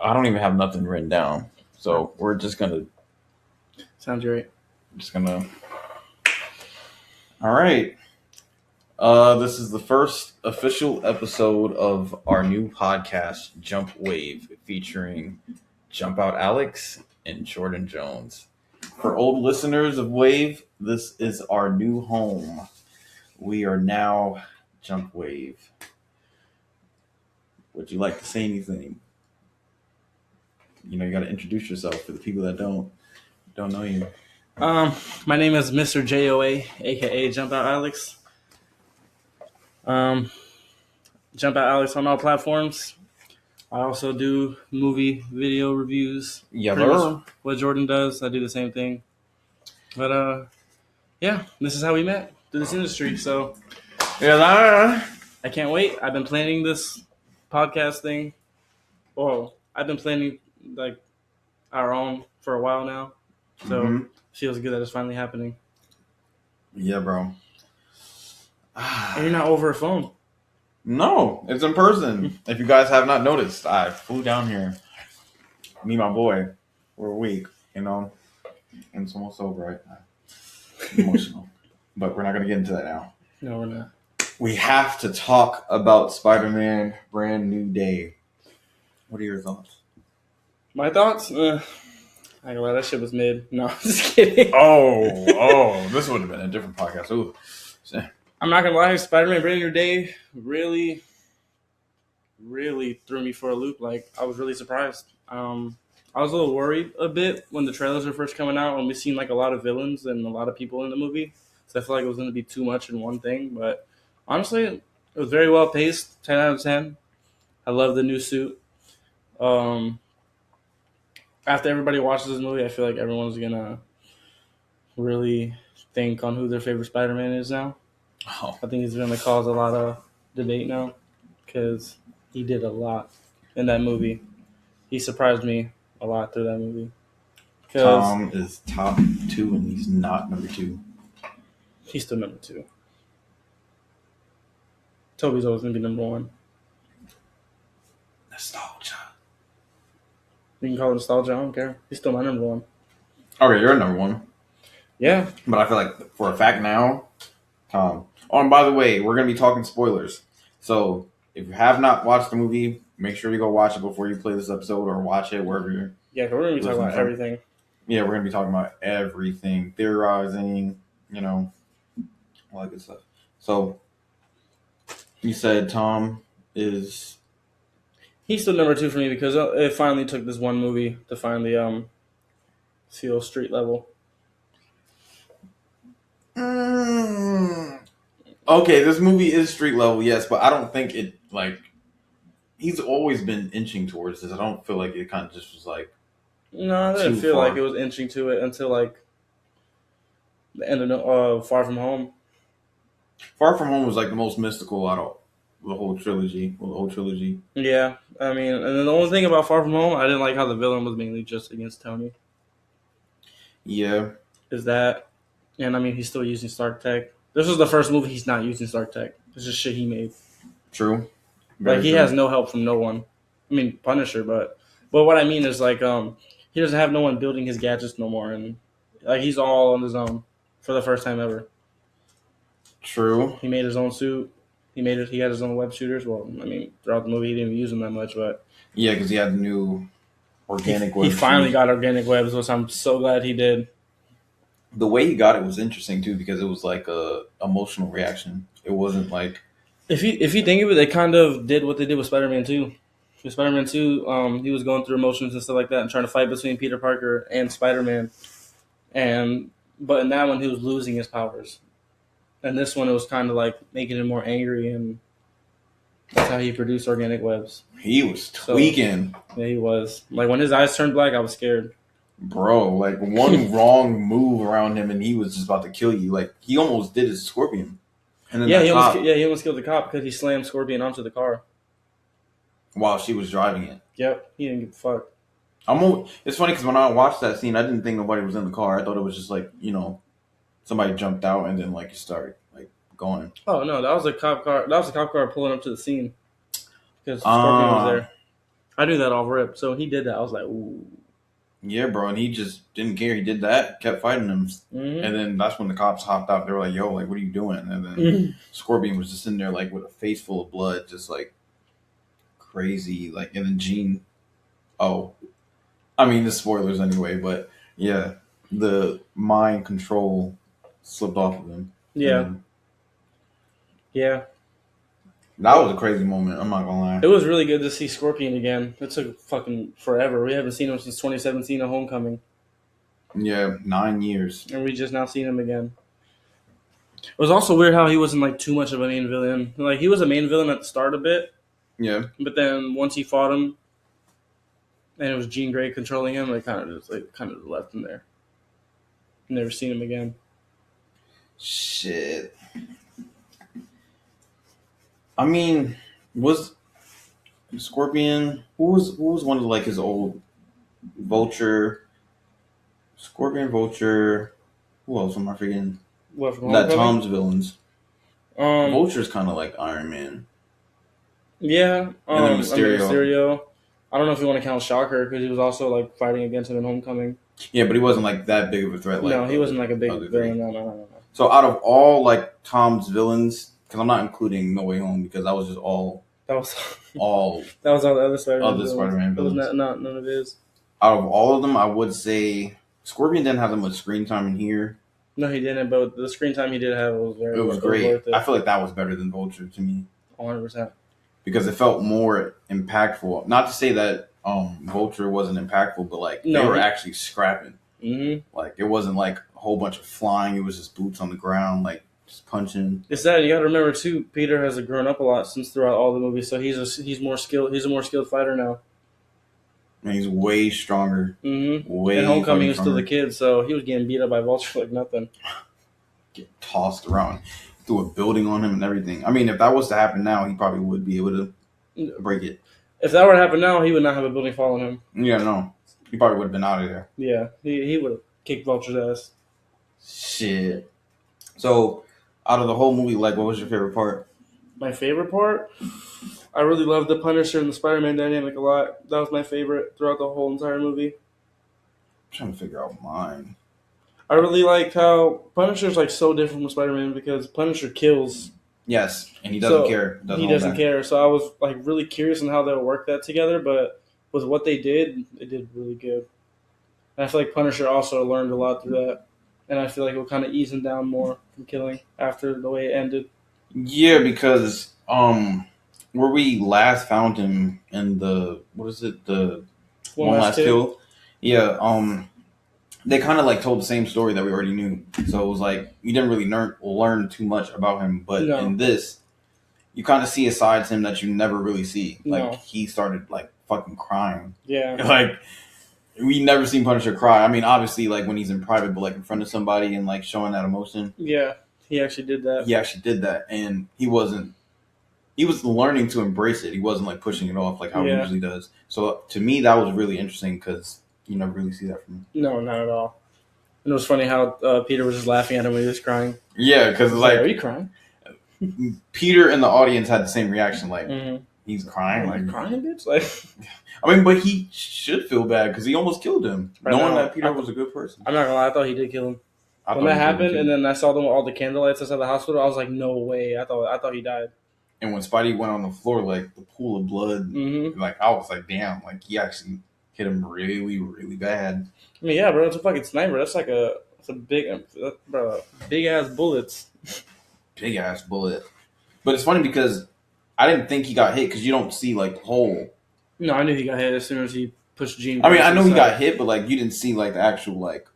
I don't even have nothing written down, so we're just gonna. Sounds great. Just gonna. All right. This is the first official episode of our new podcast, Jumpwave, featuring Jump Out Alex and Jordan Jones. For old listeners of Wave, this is our new home. We are now Jumpwave. Would you like to say anything? You got to introduce yourself for the people that don't know you. My name is Mr. JOA, aka Jump Out Alex. Jump Out Alex on all platforms. I also do movie video reviews. Yeah, Pretty much what Jordan does, I do the same thing. But yeah, this is how we met through this industry. So yeah, I can't wait. I've been planning this podcast thing. Well, I've been planning like our own for a while now. So feels good that it's finally happening. Yeah, bro. And you're not over a phone. No, it's in person. If you guys have not noticed, I flew down here. Me and my boy for a week, and it's almost over right now. Emotional. But we're not going to get into that now. No, we're not. We have to talk about Spider-Man Brand New Day. What are your thoughts? My thoughts? I ain't gonna lie, that shit was mid. No, I'm just kidding. This would have been a different podcast. Ooh. I'm not gonna lie, Spider-Man Brand New Day really, really threw me for a loop. Like, I was really surprised. I was a little worried a bit when the trailers were first coming out, and we seen like a lot of villains and a lot of people in the movie. So I feel like it was gonna be too much in one thing. But honestly, it was very well paced. 10 out of 10. I love the new suit. After everybody watches this movie, I feel like everyone's gonna really think on who their favorite Spider-Man is now. Oh. I think he's going to cause a lot of debate now because he did a lot in that movie. He surprised me a lot through that movie. Tom is top 2 and he's not number 2. He's still number 2. Toby's always going to be number 1. Nostalgia. You can call it nostalgia. I don't care. He's still my number 1. Okay, you're number 1. Yeah. But I feel like for a fact now, Tom. Oh, and by the way, we're going to be talking spoilers. So if you have not watched the movie, make sure you go watch it before you play this episode or watch it wherever you're. Yeah, we're going to be talking about everything. Yeah, we're going to be talking about everything. Theorizing, all that good stuff. So you said Tom is. He's still number 2 for me because it finally took this one movie to finally feel street level. Okay, this movie is street level, yes, but I don't think it, he's always been inching towards this. I don't feel like it kind of just was like. No, I didn't feel like it was inching to it until, the end of Far From Home. Far From Home was, the most mystical out of the whole trilogy. Yeah, I mean, and then the only thing about Far From Home, I didn't like how the villain was mainly just against Tony. Yeah. Is that, and I mean, he's still using Stark Tech. This was the first movie he's not using Stark Tech. It's just shit he made. True. He has no help from no one. I mean, Punisher, but what I mean is, he doesn't have no one building his gadgets no more, and, he's all on his own for the first time ever. True. He made his own suit. He had his own web shooters. Well, I mean, throughout the movie, he didn't even use them that much, but. Yeah, because he had the new organic webs. He finally got organic webs, which I'm so glad he did. The way he got it was interesting too, because it was like a emotional reaction. It wasn't like. If you think of it, they kind of did what they did with Spider-Man 2. With Spider-Man 2, he was going through emotions and stuff like that and trying to fight between Peter Parker and Spider-Man. But in that one, he was losing his powers. And this one, it was kind of like making him more angry, and that's how he produced organic webs. He was tweaking. So, yeah, he was. When his eyes turned black, I was scared. Bro, one wrong move around him and he was just about to kill you. He almost did his Scorpion. And then he almost killed the cop because he slammed Scorpion onto the car while she was driving it. Yep, he didn't give a fuck. It's funny because when I watched that scene, I didn't think nobody was in the car. I thought it was just somebody jumped out and then it started going. Oh no, that was a cop car. That was a cop car pulling up to the scene because Scorpion was there. I knew that off rip. So he did that. I was like, ooh. Yeah, bro, and he just didn't care. He did that, kept fighting him, and then that's when the cops hopped out. They were like, "Yo, like, what are you doing?" And then Scorpion was just in there, like, with a face full of blood, just like crazy. Like, and then Gene. Oh, I mean, the spoilers anyway, but yeah, the mind control slipped off of him. Yeah. Yeah. That was a crazy moment. I'm not gonna lie. It was really good to see Scorpion again. It took fucking forever. We haven't seen him since 2017 at Homecoming. Yeah, 9 years. And we just now seen him again. It was also weird how he wasn't like too much of a main villain. Like he was a main villain at the start a bit, Yeah. but then once he fought him, and it was Jean Grey controlling him, they kind of left him there. Never seen him again. Shit. I mean, was Scorpion who was one of like his old Vulture, Scorpion, Vulture. Who else am I forgetting? What from That Homecoming? Tom's villains. Vulture's kind of like Iron Man. Yeah. And then Mysterio. Mysterio. I don't know if you want to count Shocker because he was also like fighting against him in Homecoming. Yeah, but he wasn't like that big of a threat. Like No, he wasn't like a big villain. No. So out of all like Tom's villains, because I'm not including No Way Home because that was just all That was all that was all the other Spider-Man. other Spider-Man It was villains. not none of his. Out of all of them, I would say Scorpion didn't have that much screen time in here. No, he didn't. But the screen time he did have was It was great. worth it. I feel like that was better than Vulture to me 100%. because it felt more impactful. Not to say that Vulture wasn't impactful, but like they were actually scrapping. Mm-hmm. Like it wasn't like a whole bunch of flying. It was just boots on the ground, like just punching. It's that you got to remember too. Peter has grown up a lot since throughout all the movies, so he's more skilled. He's a more skilled fighter now. And he's way stronger. Mm-hmm. Way. In Homecoming, he was stronger. still the kid, so he was getting beat up by Vulture like nothing. Get tossed around, threw a building on him and everything. I mean, if that was to happen now, he probably would be able to break it. If that were to happen now, he would not have a building fall on him. Yeah, no, he probably would have been out of there. Yeah, he would have kicked Vulture's ass. Shit. So, out of the whole movie, like, what was your favorite part? My favorite part? I really loved the Punisher and the Spider-Man dynamic a lot. That was my favorite throughout the whole entire movie. I'm trying to figure out mine. I really liked how Punisher's like so different from Spider-Man because Punisher kills. Yes, and he doesn't So, care. He doesn't care. So I was like really curious on how they'll work that together, but with what they did really good. And I feel like Punisher also learned a lot through that. And I feel like it will kind of ease him down more from killing after the way it ended. Yeah, because where we last found him in the the One Last Kill? Yeah, they kind of like told the same story that we already knew. So it was like you didn't really learn too much about him, but in this, you kind of see a side to him that you never really see. Like he started like fucking crying. Yeah, like we never seen Punisher cry. I mean, obviously, like when he's in private, but like in front of somebody and like showing that emotion. Yeah, he actually did that. He actually did that, and he was learning to embrace it. He wasn't like pushing it off like how he usually does. So to me, that was really interesting because you never really see that from him. No, not at all. And it was funny how Peter was just laughing at him when he was crying. Yeah, because like, are you crying? Peter and the audience had the same reaction. Like he's crying, like crying, bitch. Like, I mean, but he should feel bad because he almost killed him, knowing that Peter was a good person. I'm not gonna lie, I thought he did kill him. When that happened, and then I saw them with all the candlelights outside the hospital, I was like, no way. I thought he died. And when Spidey went on the floor, like the pool of blood, like I was like, damn, like he actually hit him really, really bad. I mean, yeah, bro, it's a fucking sniper. That's like a big ass bullets. Big ass bullet. But it's funny because I didn't think he got hit because you don't see like the hole. No, I knew he got hit as soon as he pushed Jean. I mean, I know he got hit, but like you didn't see like the actual like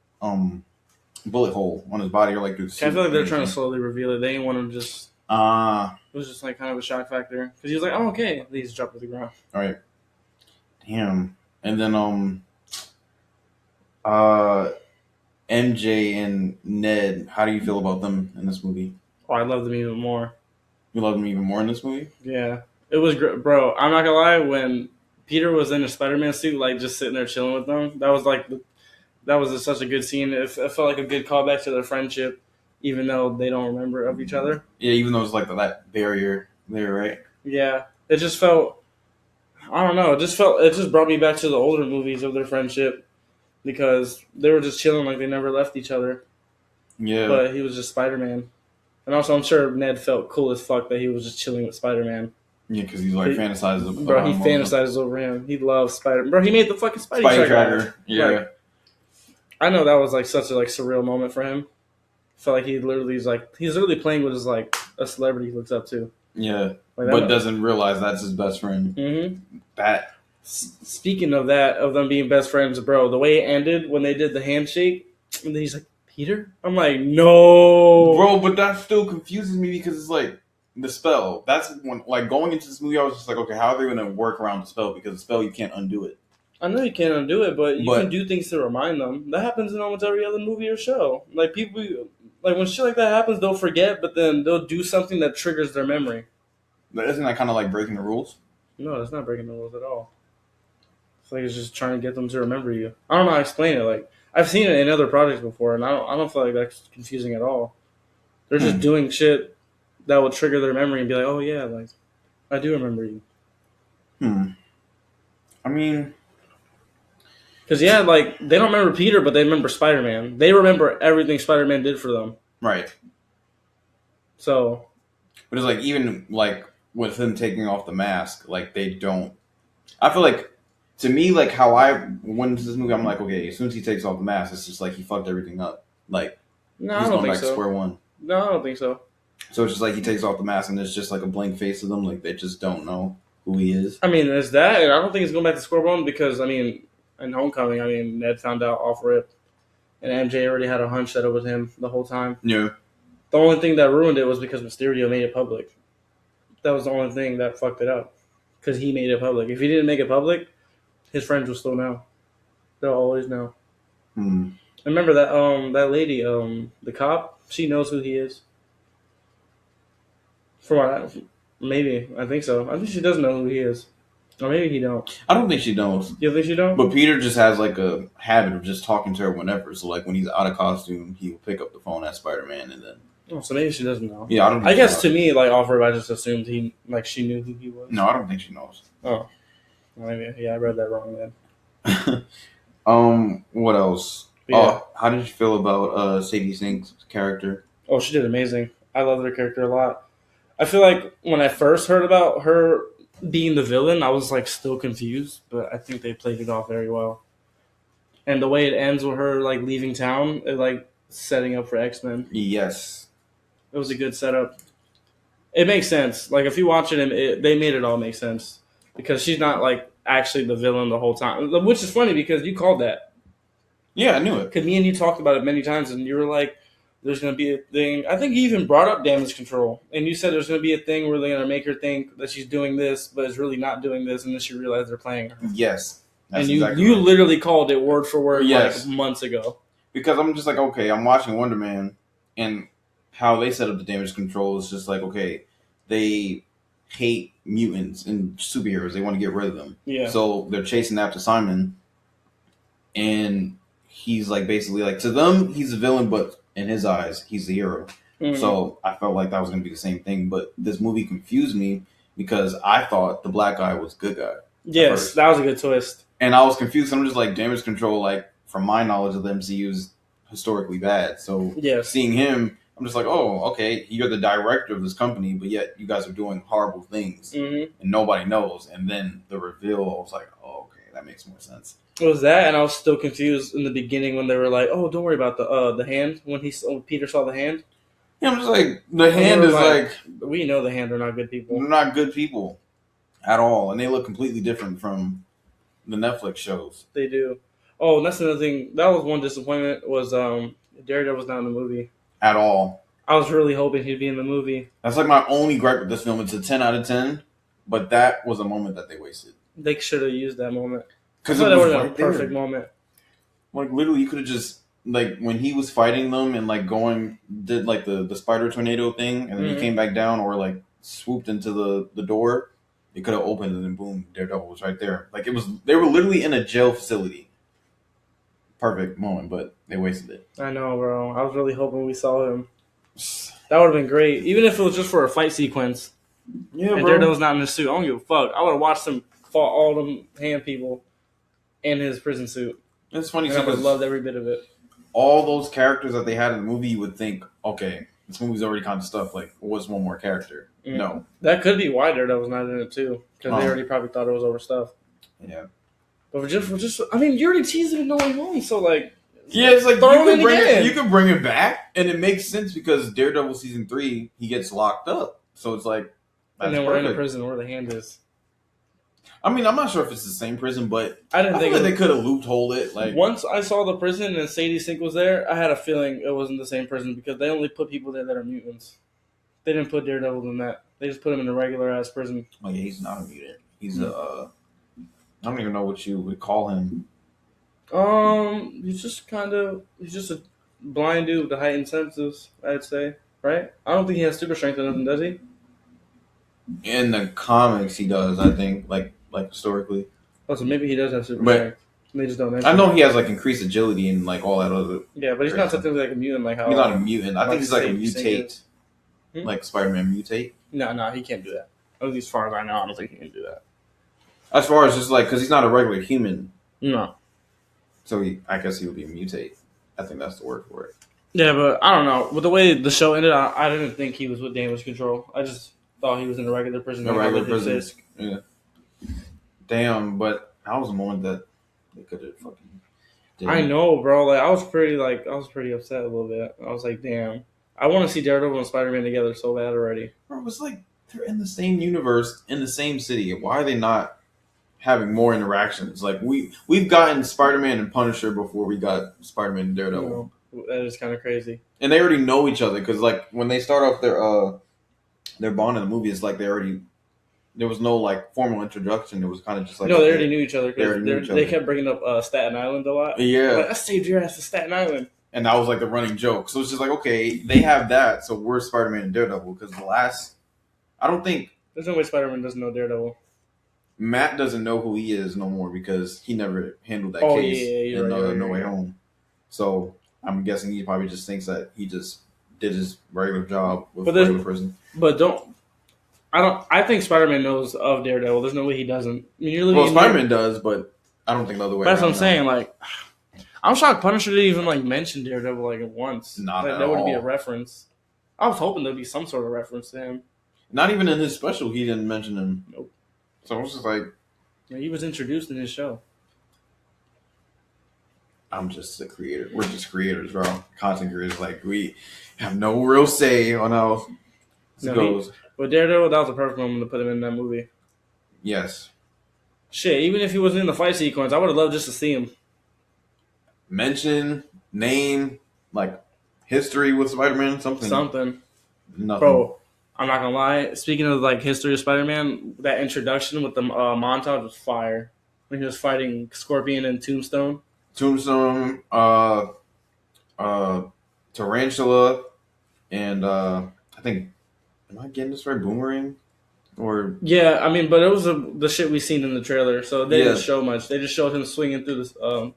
bullet hole on his body or like through the suit. I feel like they're trying to slowly reveal it. They didn't want to just. It was just like kind of a shock factor because he was like, "Oh, okay." He just dropped to the ground. All right. Damn. And then MJ and Ned. How do you feel about them in this movie? Oh, I love them even more. You love them even more in this movie? Yeah, it was great, bro. I'm not gonna lie. When Peter was in a Spider-Man suit, like just sitting there chilling with them, that was such a good scene. It felt like a good callback to their friendship, even though they don't remember of each other. Yeah, even though it's like that barrier there, right? Yeah, it just felt. I don't know. It just brought me back to the older movies of their friendship because they were just chilling like they never left each other. Yeah. But he was just Spider-Man. And also, I'm sure Ned felt cool as fuck that he was just chilling with Spider-Man. Yeah, because he's like fantasizes. Bro, he fantasizes over him. He loves Spider. Bro, he made the fucking Spidey tracker. Yeah. Like, I know that was like such a like surreal moment for him. Felt like he's literally playing with his like a celebrity he looks up to. Yeah, but doesn't realize that's his best friend. Mm-hmm. That. Speaking of that, of them being best friends, bro, the way it ended when they did the handshake, and then he's like, Peter? I'm like, no. Bro, but that still confuses me because it's like the spell. That's when, like, going into this movie, I was just like, okay, how are they going to work around the spell? Because the spell, you can't undo it. I know you can't undo it, but you can do things to remind them. That happens in almost every other movie or show. Like, people, like, when shit like that happens, they'll forget, but then they'll do something that triggers their memory. But isn't that kind of like breaking the rules? No, it's not breaking the rules at all. It's like it's just trying to get them to remember you. I don't know how to explain it. Like, I've seen it in other projects before, and I don't feel like that's confusing at all. They're just doing shit that will trigger their memory and be like, oh, yeah, like, I do remember you. I mean... Because, yeah, like, they don't remember Peter, but they remember Spider-Man. They remember everything Spider-Man did for them. Right. So... But it's like, even, like, with him taking off the mask, like, they don't... I feel like, to me, like, how I went into this movie, I'm like, okay, as soon as he takes off the mask, it's just like he fucked everything up. Like, no, he's I don't going think back so. to square one. No, I don't think so. So it's just like he takes off the mask and there's just like a blank face of them. Like, they just don't know who he is. I mean, there's that, and I don't think it's going back to square one because, I mean, in Homecoming, I mean, Ned found out off rip, and MJ already had a hunch that it was him the whole time. Yeah. The only thing that ruined it was because Mysterio made it public. That was the only thing that fucked it up. Because he made it public. If he didn't make it public, his friends will still know. They'll always know. Remember that lady, the cop, she knows who he is. Maybe. I think so. I think she does know who he is. Or maybe he don't. I don't think she knows. You think she don't? But Peter just has like a habit of just talking to her whenever. So like when he's out of costume, he'll pick up the phone as Spider-Man and then... Oh, so maybe she doesn't know. Yeah, I don't. I guess to me, like off rip, I just assumed she knew who he was. No, I don't think she knows. Oh, maybe. Yeah, I read that wrong then. What else? Yeah. Oh, how did you feel about Sadie Sink's character? Oh, she did amazing. I love her character a lot. I feel like when I first heard about her being the villain, I was like still confused, but I think they played it off very well. And the way it ends with her like leaving town, it like setting up for X-Men. Yes. It was a good setup. It makes sense. Like, if you watch it, they made it all make sense. Because she's not, like, actually the villain the whole time. Which is funny because you called that. Yeah, I knew it. Because me and you talked about it many times, and you were like, there's going to be a thing. I think you even brought up damage control. And you said there's going to be a thing where they're going to make her think that she's doing this, but is really not doing this, and then she realized they're playing her. Yes. And you literally called it word for word like months ago. Because I'm just like, okay, I'm watching Wonder Man, and how they set up the damage control is just like, okay, they hate mutants and superheroes. They want to get rid of them. Yeah. So they're chasing after Simon, and he's like basically like, to them, he's a villain, but in his eyes, he's the hero. Mm-hmm. So I felt like that was going to be the same thing. But this movie confused me because I thought the black guy was the good guy. Yes, that was a good twist. And I was confused. I'm just like, damage control, like, from my knowledge of the MCU, is historically bad. So seeing him, I'm just like, oh, okay, you're the director of this company, but yet you guys are doing horrible things, and nobody knows. And then the reveal, I was like, oh, okay, that makes more sense. It was that, and I was still confused in the beginning when they were like, oh, don't worry about the hand, when Peter saw the hand. Yeah, I'm just like, the hand is like... We know the hand are not good people. They're not good people at all, and they look completely different from the Netflix shows. They do. Oh, and that's another thing. That was one disappointment, was Daredevil was not in the movie. At all. I was really hoping he'd be in the movie. That's like my only gripe with this film. It's a 10 out of 10, but that was a moment that they wasted. They should have used that moment. Because that was a perfect moment. Like, literally, you could have just, like, when he was fighting them and, like, did, like, the spider tornado thing, and then he came back down or, like, swooped into the door, it could have opened, and then boom, Daredevil was right there. Like, they were literally in a jail facility. Perfect moment, but they wasted it. I know, bro. I was really hoping we saw him. That would have been great. Even if it was just for a fight sequence. Yeah, and bro. Daredevil's not in the suit. I don't give a fuck. I would have watched him fought all them hand people in his prison suit. It's funny And I would have because loved every bit of it. all those characters that they had in the movie, you would think, okay, this movie's already kind of stuff. Like, what's one more character? Mm. No. That could be why Daredevil's not in it, too. Because they already probably thought it was overstuffed. Yeah. But we're just, I mean, you already teased it in No Way Home, so, like... Yeah, it's like, you can bring it back, and it makes sense because Daredevil Season 3, he gets locked up. So it's like, and then we're in a prison where the hand is. I mean, I'm not sure if it's the same prison, but I didn't think like they could have loopholed it. Like, once I saw the prison and Sadie Sink was there, I had a feeling it wasn't the same prison because they only put people there that are mutants. They didn't put Daredevil in that. They just put him in a regular ass prison. Oh yeah, he's not a mutant. He's I don't even know what you would call him. He's just a blind dude with the heightened senses, I'd say. Right? I don't think he has super strength or nothing, does he? In the comics, he does. I think, like historically. Oh, so maybe he does have super strength. They just don't mention. I know he has like increased agility and like all that other. Yeah, but he's not something like a mutant, like how he's not a mutant. I think he's like a mutate, like Spider-Man mutate. No, he can't do that. At least as far as I know, I don't think he can do that. As far as just like, because he's not a regular human. No. So I guess he would be a mutate. I think that's the word for it. Yeah, but I don't know. With the way the show ended, I didn't think he was with damage control. I just thought he was in a regular prison. A regular prison. Yeah. Damn, but that was a moment that they could have fucking did. I know, bro. Like I was pretty upset a little bit. I was like, damn. I want to see Daredevil and Spider-Man together so bad already. Bro, it was like they're in the same universe, in the same city. Why are they not having more interactions? Like we've gotten Spider-Man and Punisher before we got Spider-Man and Daredevil. You know, that is kind of crazy. And they already know each other because like when they start off their bond in the movie, it's like there was no like formal introduction. It was kind of just like they already knew each other because they kept bringing up Staten Island a lot. Yeah, like, I saved your ass to Staten Island, and that was like the running joke. So it's just like, okay, they have that, so we're Spider-Man and Daredevil because I don't think there's no way Spider-Man doesn't know Daredevil. Matt doesn't know who he is no more because he never handled that case in No Way Home. So I'm guessing he probably just thinks that he just did his regular job with regular prison. But I think Spider-Man knows of Daredevil. There's no way he doesn't. I mean, Spider-Man does, but I don't think the other way. That's what I'm saying. Like, I'm shocked Punisher didn't even like mention Daredevil like once. Not like, at that all. Would be a reference. I was hoping there'd be some sort of reference to him. Not even in his special, he didn't mention him. Nope. So it was just like, yeah, he was introduced in his show. I'm just a creator. We're just creators, bro. Content creators. Like, we have no real say on how it goes. But Daredevil, that was the perfect moment to put him in that movie. Yes. Shit, even if he wasn't in the fight sequence, I would have loved just to see him. Mention, name, like, history with Spider-Man, something. Nothing. Bro, I'm not gonna lie. Speaking of, like, history of Spider-Man, that introduction with the montage was fire. When he was fighting Scorpion and Tombstone. Tarantula, and I think, am I getting this right? Boomerang? Or yeah, I mean, but it was the shit we seen in the trailer, so they didn't show much. They just showed him swinging through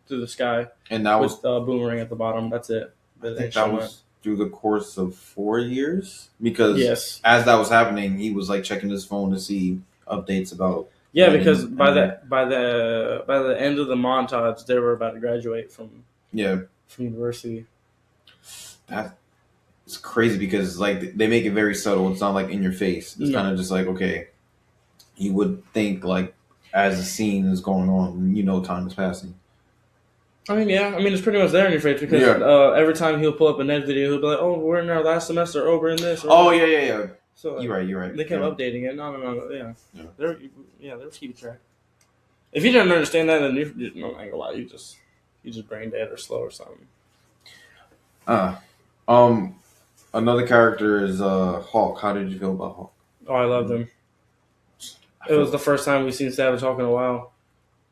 the sky, and that with Boomerang at the bottom. That's it. I think that was through the course of 4 years, because as that was happening, he was like checking his phone to see updates about. Yeah, because by the end of the montage, they were about to graduate from university. It's crazy because like they make it very subtle. It's not like in your face. It's kind of just like, okay, you would think like as the scene is going on, time is passing. I mean, it's pretty much there in your face because every time he'll pull up a net video, he'll be like, "Oh, we're in our last semester. Oh, we're in this." Yeah. So you're right. They kept updating it. No. Yeah. They're keeping track. If you didn't understand that, then I ain't gonna lie, you just brain dead or slow or something. Another character is Hulk. How did you feel about Hulk? Oh, I loved him. It was the first time we've seen Savage Hulk in a while.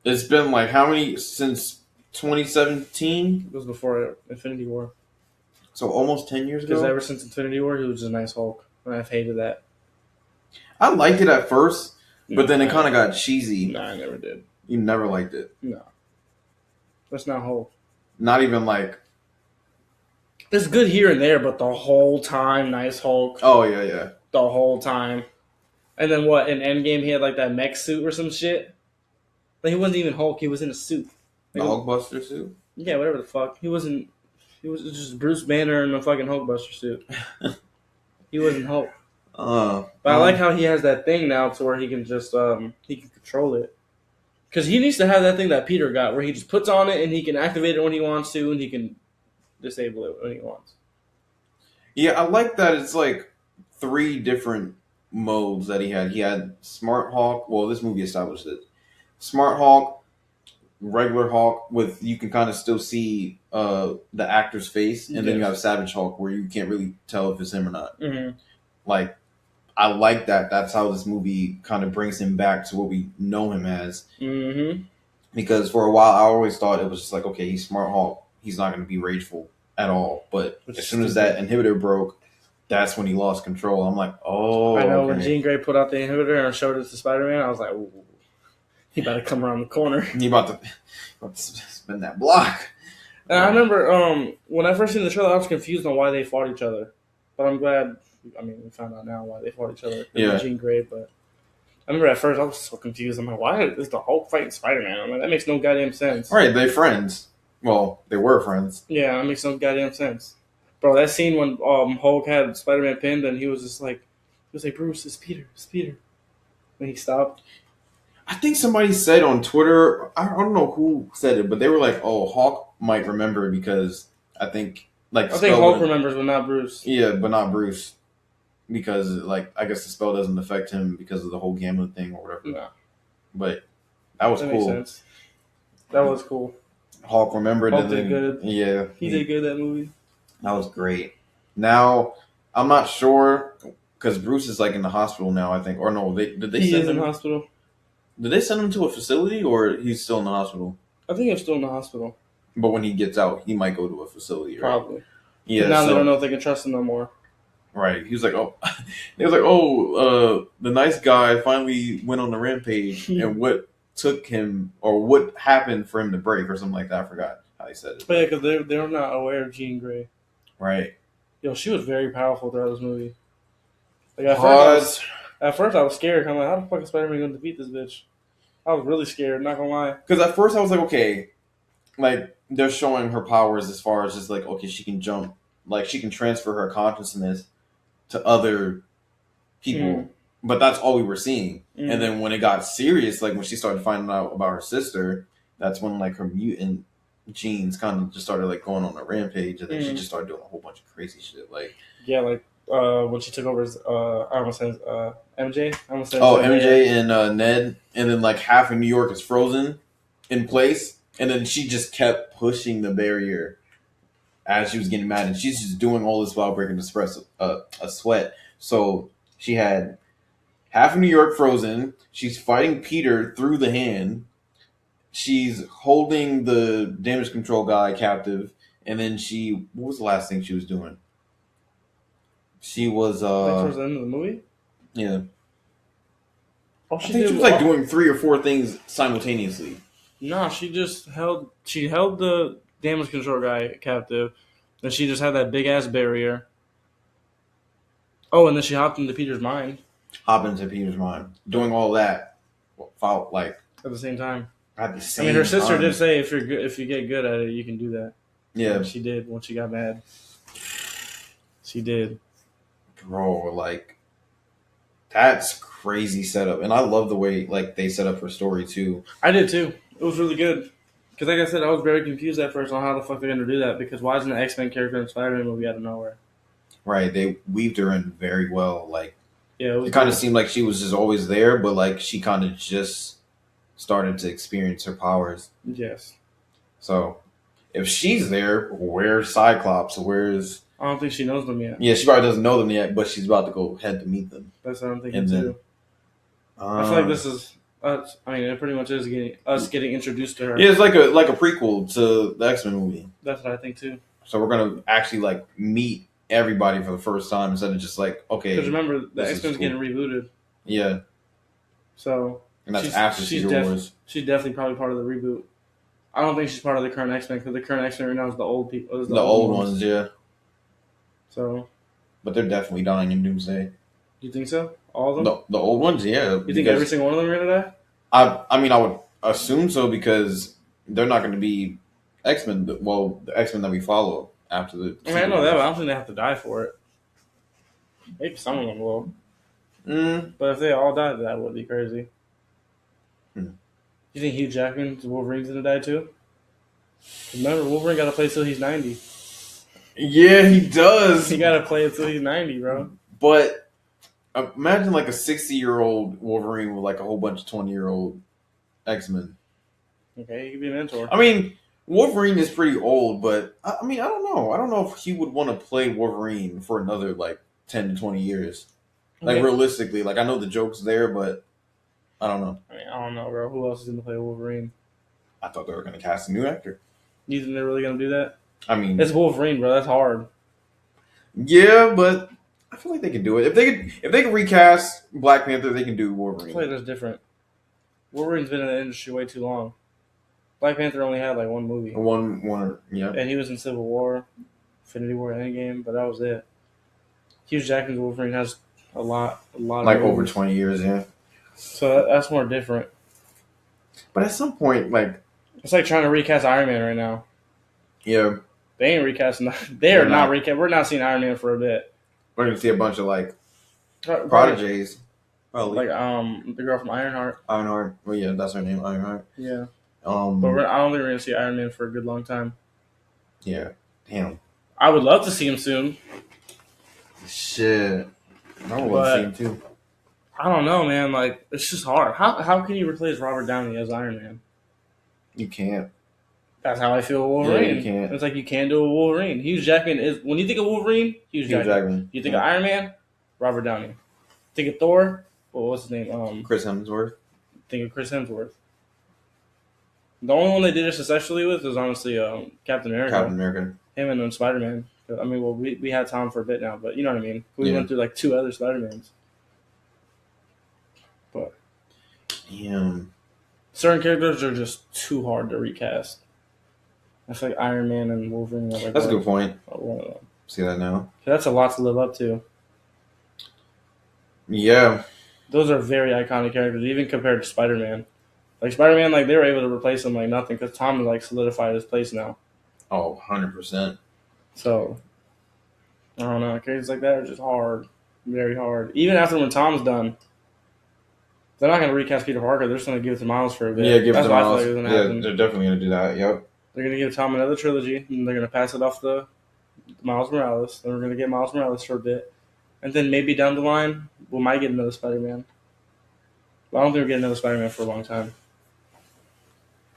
It's been like how many since 2017? It was before Infinity War. So almost 10 years ago? Because ever since Infinity War, he was just a nice Hulk. And I've hated that. I liked it at first, but then it kind of got cheesy. No, I never did. You never liked it? No. That's not Hulk. Not even like... It's good here and there, but the whole time, nice Hulk. Oh, yeah. The whole time. And then what, in Endgame, he had like that mech suit or some shit? Like, he wasn't even Hulk. He was in a suit. The Like, Hulkbuster suit. yeah, whatever the fuck. He wasn't. He was just Bruce Banner in a fucking Hulkbuster suit. He wasn't Hulk. But I like how he has that thing now to where he can just he can control it. Because he needs to have that thing that Peter got, where he just puts on it and he can activate it when he wants to, and he can disable it when he wants. Yeah, I like that. It's like 3 different modes that he had. He had Smart Hulk. Well, this movie established it. Smart Hulk, regular Hulk, with you can kind of still see the actor's face, and then you have Savage Hulk, where you can't really tell if it's him or not. Mm-hmm. Like, I like that. That's how this movie kind of brings him back to what we know him as. Mm-hmm. Because for a while, I always thought it was just like, okay, he's Smart Hulk. He's not going to be rageful at all. But as soon as that inhibitor broke, that's when he lost control. I'm like, oh, I know. okay. When Jean Grey put out the inhibitor and showed it to Spider-Man, I was like, ooh, he about to come around the corner. He about to spin that block. And I remember when I first seen the trailer, I was confused on why they fought each other. But I'm glad. I mean, we found out now why they fought each other. Yeah. Jean Grey, but I remember at first I was so confused. I'm like, why is the Hulk fighting Spider-Man? I'm like, that makes no goddamn sense. All right, they're friends. Well, they were friends. Yeah, that makes no goddamn sense. Bro, that scene when Hulk had Spider-Man pinned and he was like, Bruce, it's Peter. And he stopped. I think somebody said on Twitter, I don't know who said it, but they were like, oh, Hulk might remember because I think Hulk remembers, but not Bruce. Yeah, but not Bruce. Because, like, I guess the spell doesn't affect him because of the whole gambling thing or whatever. No. But that was cool. Makes sense. That was cool. Hulk remembered. Hulk did good. Yeah. He did good that movie. That was great. Now, I'm not sure, because Bruce is, like, in the hospital now, I think. Or no, did they he send is him? in the hospital. Did they send him to a facility, or he's still in the hospital? I think he's still in the hospital. But when he gets out, he might go to a facility, right? Probably. Yeah. Now they don't know if they can trust him no more. Right. He was like, oh, he was like, oh, the nice guy finally went on the rampage, and what took him, or what happened for him to break, or something like that. I forgot how he said it. But yeah, because they're not aware of Jean Grey. Right. Yo, she was very powerful throughout this movie. Like at first I was scared. I'm like, how the fuck is Spider-Man going to defeat this bitch? I was really scared, not gonna lie. Because at first I was like, okay, like, they're showing her powers as far as just like, okay, she can jump, like, she can transfer her consciousness to other people, but that's all we were seeing. And then when it got serious, like when she started finding out about her sister, that's when like her mutant genes kind of just started like going on a rampage, and then she just started doing a whole bunch of crazy shit. Like when she took over, I almost said MJ. MJ and Ned, and then like half of New York is frozen in place, and then she just kept pushing the barrier as she was getting mad, and she's just doing all this while breaking a sweat. So she had half of New York frozen. She's fighting Peter through the hand. She's holding the damage control guy captive, and then what was the last thing she was doing? She was towards the end of the movie. Yeah. I think she was like doing 3 or 4 things simultaneously. No, she held the damage control guy captive. Then she just had that big ass barrier. Oh, and then she hopped into Peter's mind. Doing all that, like at the same time. At the same time. I mean, her sister did say if you get good at it, you can do that. Yeah, and she did when she got mad. She did. Bro, like, that's crazy setup, and I love the way like they set up her story too. I did too. It was really good. Because like I said, I was very confused at first on how the fuck they're going to do that. Because why isn't an X-Men character in a Spider-Man movie out of nowhere? Right, they weaved her in very well. Like, yeah, it kind of seemed like she was just always there, but like she kind of just started to experience her powers. Yes. So, if she's there, where's Cyclops? Where's... I don't think she knows them yet. Yeah, she probably doesn't know them yet, but she's about to go head to meet them. That's what I'm thinking too. I feel like this is... I mean, it pretty much is getting introduced to her. Yeah, it's like a prequel to the X-Men movie. That's what I think too. So we're gonna actually like meet everybody for the first time instead of just like, okay. Because remember, the X-Men's getting rebooted. Yeah. So and that's after Secret Wars. She's definitely probably part of the reboot. I don't think she's part of the current X-Men because the current X-Men right now is the old people. The old ones, yeah. So. But they're definitely dying in Doomsday. You think so? All of them? The old ones, yeah. You think every single one of them are gonna die? I mean, I would assume so because they're not going to be X-Men. Well, the X-Men that we follow after the. I mean, I know that, but I don't think they have to die for it. Maybe some of them will. But if they all died, that would be crazy. You think Hugh Jackman's Wolverine's gonna die too? Remember, Wolverine got to play till he's 90. Yeah, he does. He got to play until he's 90, bro. But imagine like a 60-year-old Wolverine with like a whole bunch of 20-year-old X-Men. Okay, he could be a mentor. I mean, Wolverine is pretty old, but I mean, I don't know. I don't know if he would want to play Wolverine for another like 10 to 20 years. Like realistically, like I know the joke's there, but I don't know. I mean, I don't know, bro. Who else is going to play Wolverine? I thought they were going to cast a new actor. You think they're really going to do that? I mean, it's Wolverine, bro. That's hard. Yeah, but I feel like they can do it. If they can recast Black Panther, they can do Wolverine. I feel like that's different. Wolverine's been in the industry way too long. Black Panther only had like one movie. One, yeah. And he was in Civil War, Infinity War, Endgame, but that was it. Hugh Jackman's Wolverine has a lot of like movies. over 20 years, yeah. So that's more different. But at some point, like it's like trying to recast Iron Man right now. Yeah. They ain't recasting. They're not recasting. We're not seeing Iron Man for a bit. We're gonna see a bunch of like prodigies. Probably. Like the girl from Ironheart. Ironheart. Well, yeah, that's her name, Ironheart. Yeah. But I don't think we're gonna see Iron Man for a good long time. Yeah. Damn. I would love to see him soon. Shit. I would love to see him too. I don't know, man. Like it's just hard. How can you replace Robert Downey as Iron Man? You can't. That's how I feel with Wolverine. Yeah, you can't. It's like you can't do a Wolverine. Hugh Jackman is when you think of Wolverine, Hugh Jackman. You think of Iron Man, Robert Downey. Think of Thor. Well, what's his name? Chris Hemsworth. Think of Chris Hemsworth. The only one they did it successfully with was honestly Captain America. Captain America. Him and then Spider-Man. I mean, well, we had Tom for a bit now, but you know what I mean. We went through like 2 other Spider-Mans. But damn, certain characters are just too hard to recast. I feel like Iron Man and Wolverine are like that's a good point. One of them. See that now? That's a lot to live up to. Yeah. Those are very iconic characters, even compared to Spider-Man. Like Spider-Man, like they were able to replace him like nothing because Tom has like solidified his place now. Oh, 100%. So I don't know. Characters like that are just hard, very hard. Even after when Tom's done, they're not going to recast Peter Parker. They're just going to give it to Miles for a bit. Yeah, give it to Miles. I feel like happen. They're definitely going to do that. Yep. They're going to give Tom another trilogy, and they're going to pass it off to Miles Morales. Then we're going to get Miles Morales for a bit, and then maybe down the line we might get another Spider-Man. But I don't think we're getting another Spider-Man for a long time.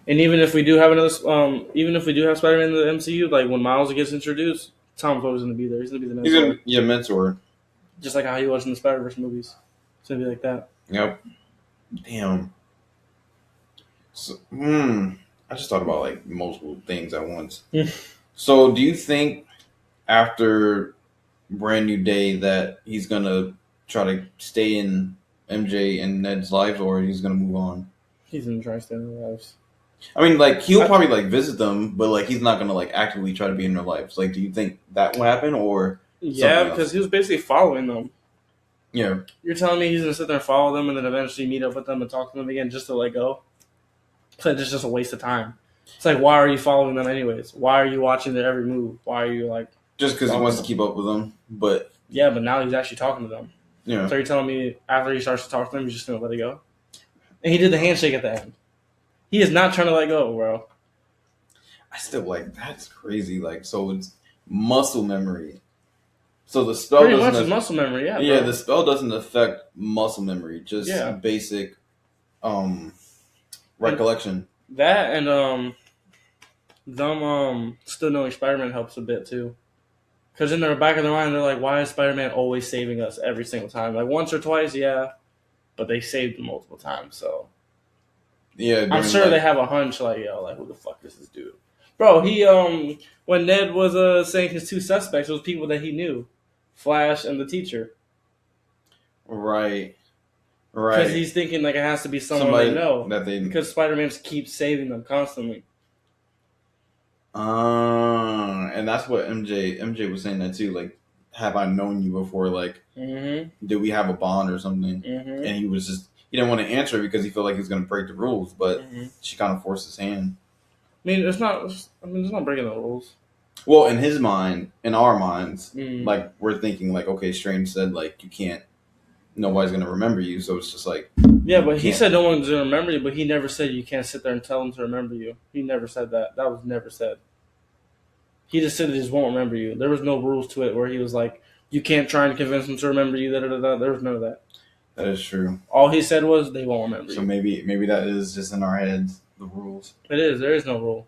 And even if we do have another, Spider-Man in the MCU, like when Miles gets introduced, Tom's always going to be there. He's going to be the mentor. Mentor. Just like how he was in the Spider-Verse movies. It's going to be like that. Yep. Damn. So, I just thought about like multiple things at once. So, do you think after Brand New Day that he's gonna try to stay in MJ and Ned's lives, or he's gonna move on? He's gonna try to stay in their lives. I mean, like he'll probably like visit them, but like he's not gonna like actively try to be in their lives. Like, do you think that will happen, or yeah, because he was basically following them. Yeah. You're telling me he's going to sit there and follow them and then eventually meet up with them and talk to them again just to let go? It's just a waste of time. It's like, why are you following them anyways? Why are you watching their every move? Why are you like... Just because he wants to keep up with them, but... Yeah, but now he's actually talking to them. Yeah. So you're telling me after he starts to talk to them, he's just going to let it go? And he did the handshake at the end. He is not trying to let go, bro. I still like, that's crazy. Like, so it's muscle memory. So the spell pretty much is muscle memory, yeah. Yeah, bro. the spell doesn't affect muscle memory, just basic recollection. That and them still knowing Spider-Man helps a bit too. Because in the back of their mind, they're like, why is Spider-Man always saving us every single time? Like once or twice, yeah, but they saved him multiple times, so. Yeah, I'm sure they have a hunch like, yo, like who the fuck is this dude? Bro, he when Ned was saying his 2 suspects, those people that he knew. Flash and the teacher. Right. Because he's thinking like it has to be somebody they know. Because Spider-Man keeps saving them constantly. And that's what MJ was saying that too. Like, have I known you before? Like, did we have a bond or something? And he he didn't want to answer because he felt like he was going to break the rules, but she kind of forced his hand. I mean, it's not breaking the rules. Well, in his mind, in our minds, like we're thinking like, okay, Strange said like you can't, nobody's going to remember you, so it's just like. Yeah, but he said no one's going to remember you, but he never said you can't sit there and tell them to remember you. He never said that. That was never said. He just said they just won't remember you. There was no rules to it where he was like, you can't try and convince them to remember you. There was none of that. That is true. All he said was they won't remember you. So maybe that is just in our heads, the rules. It is. There is no rule.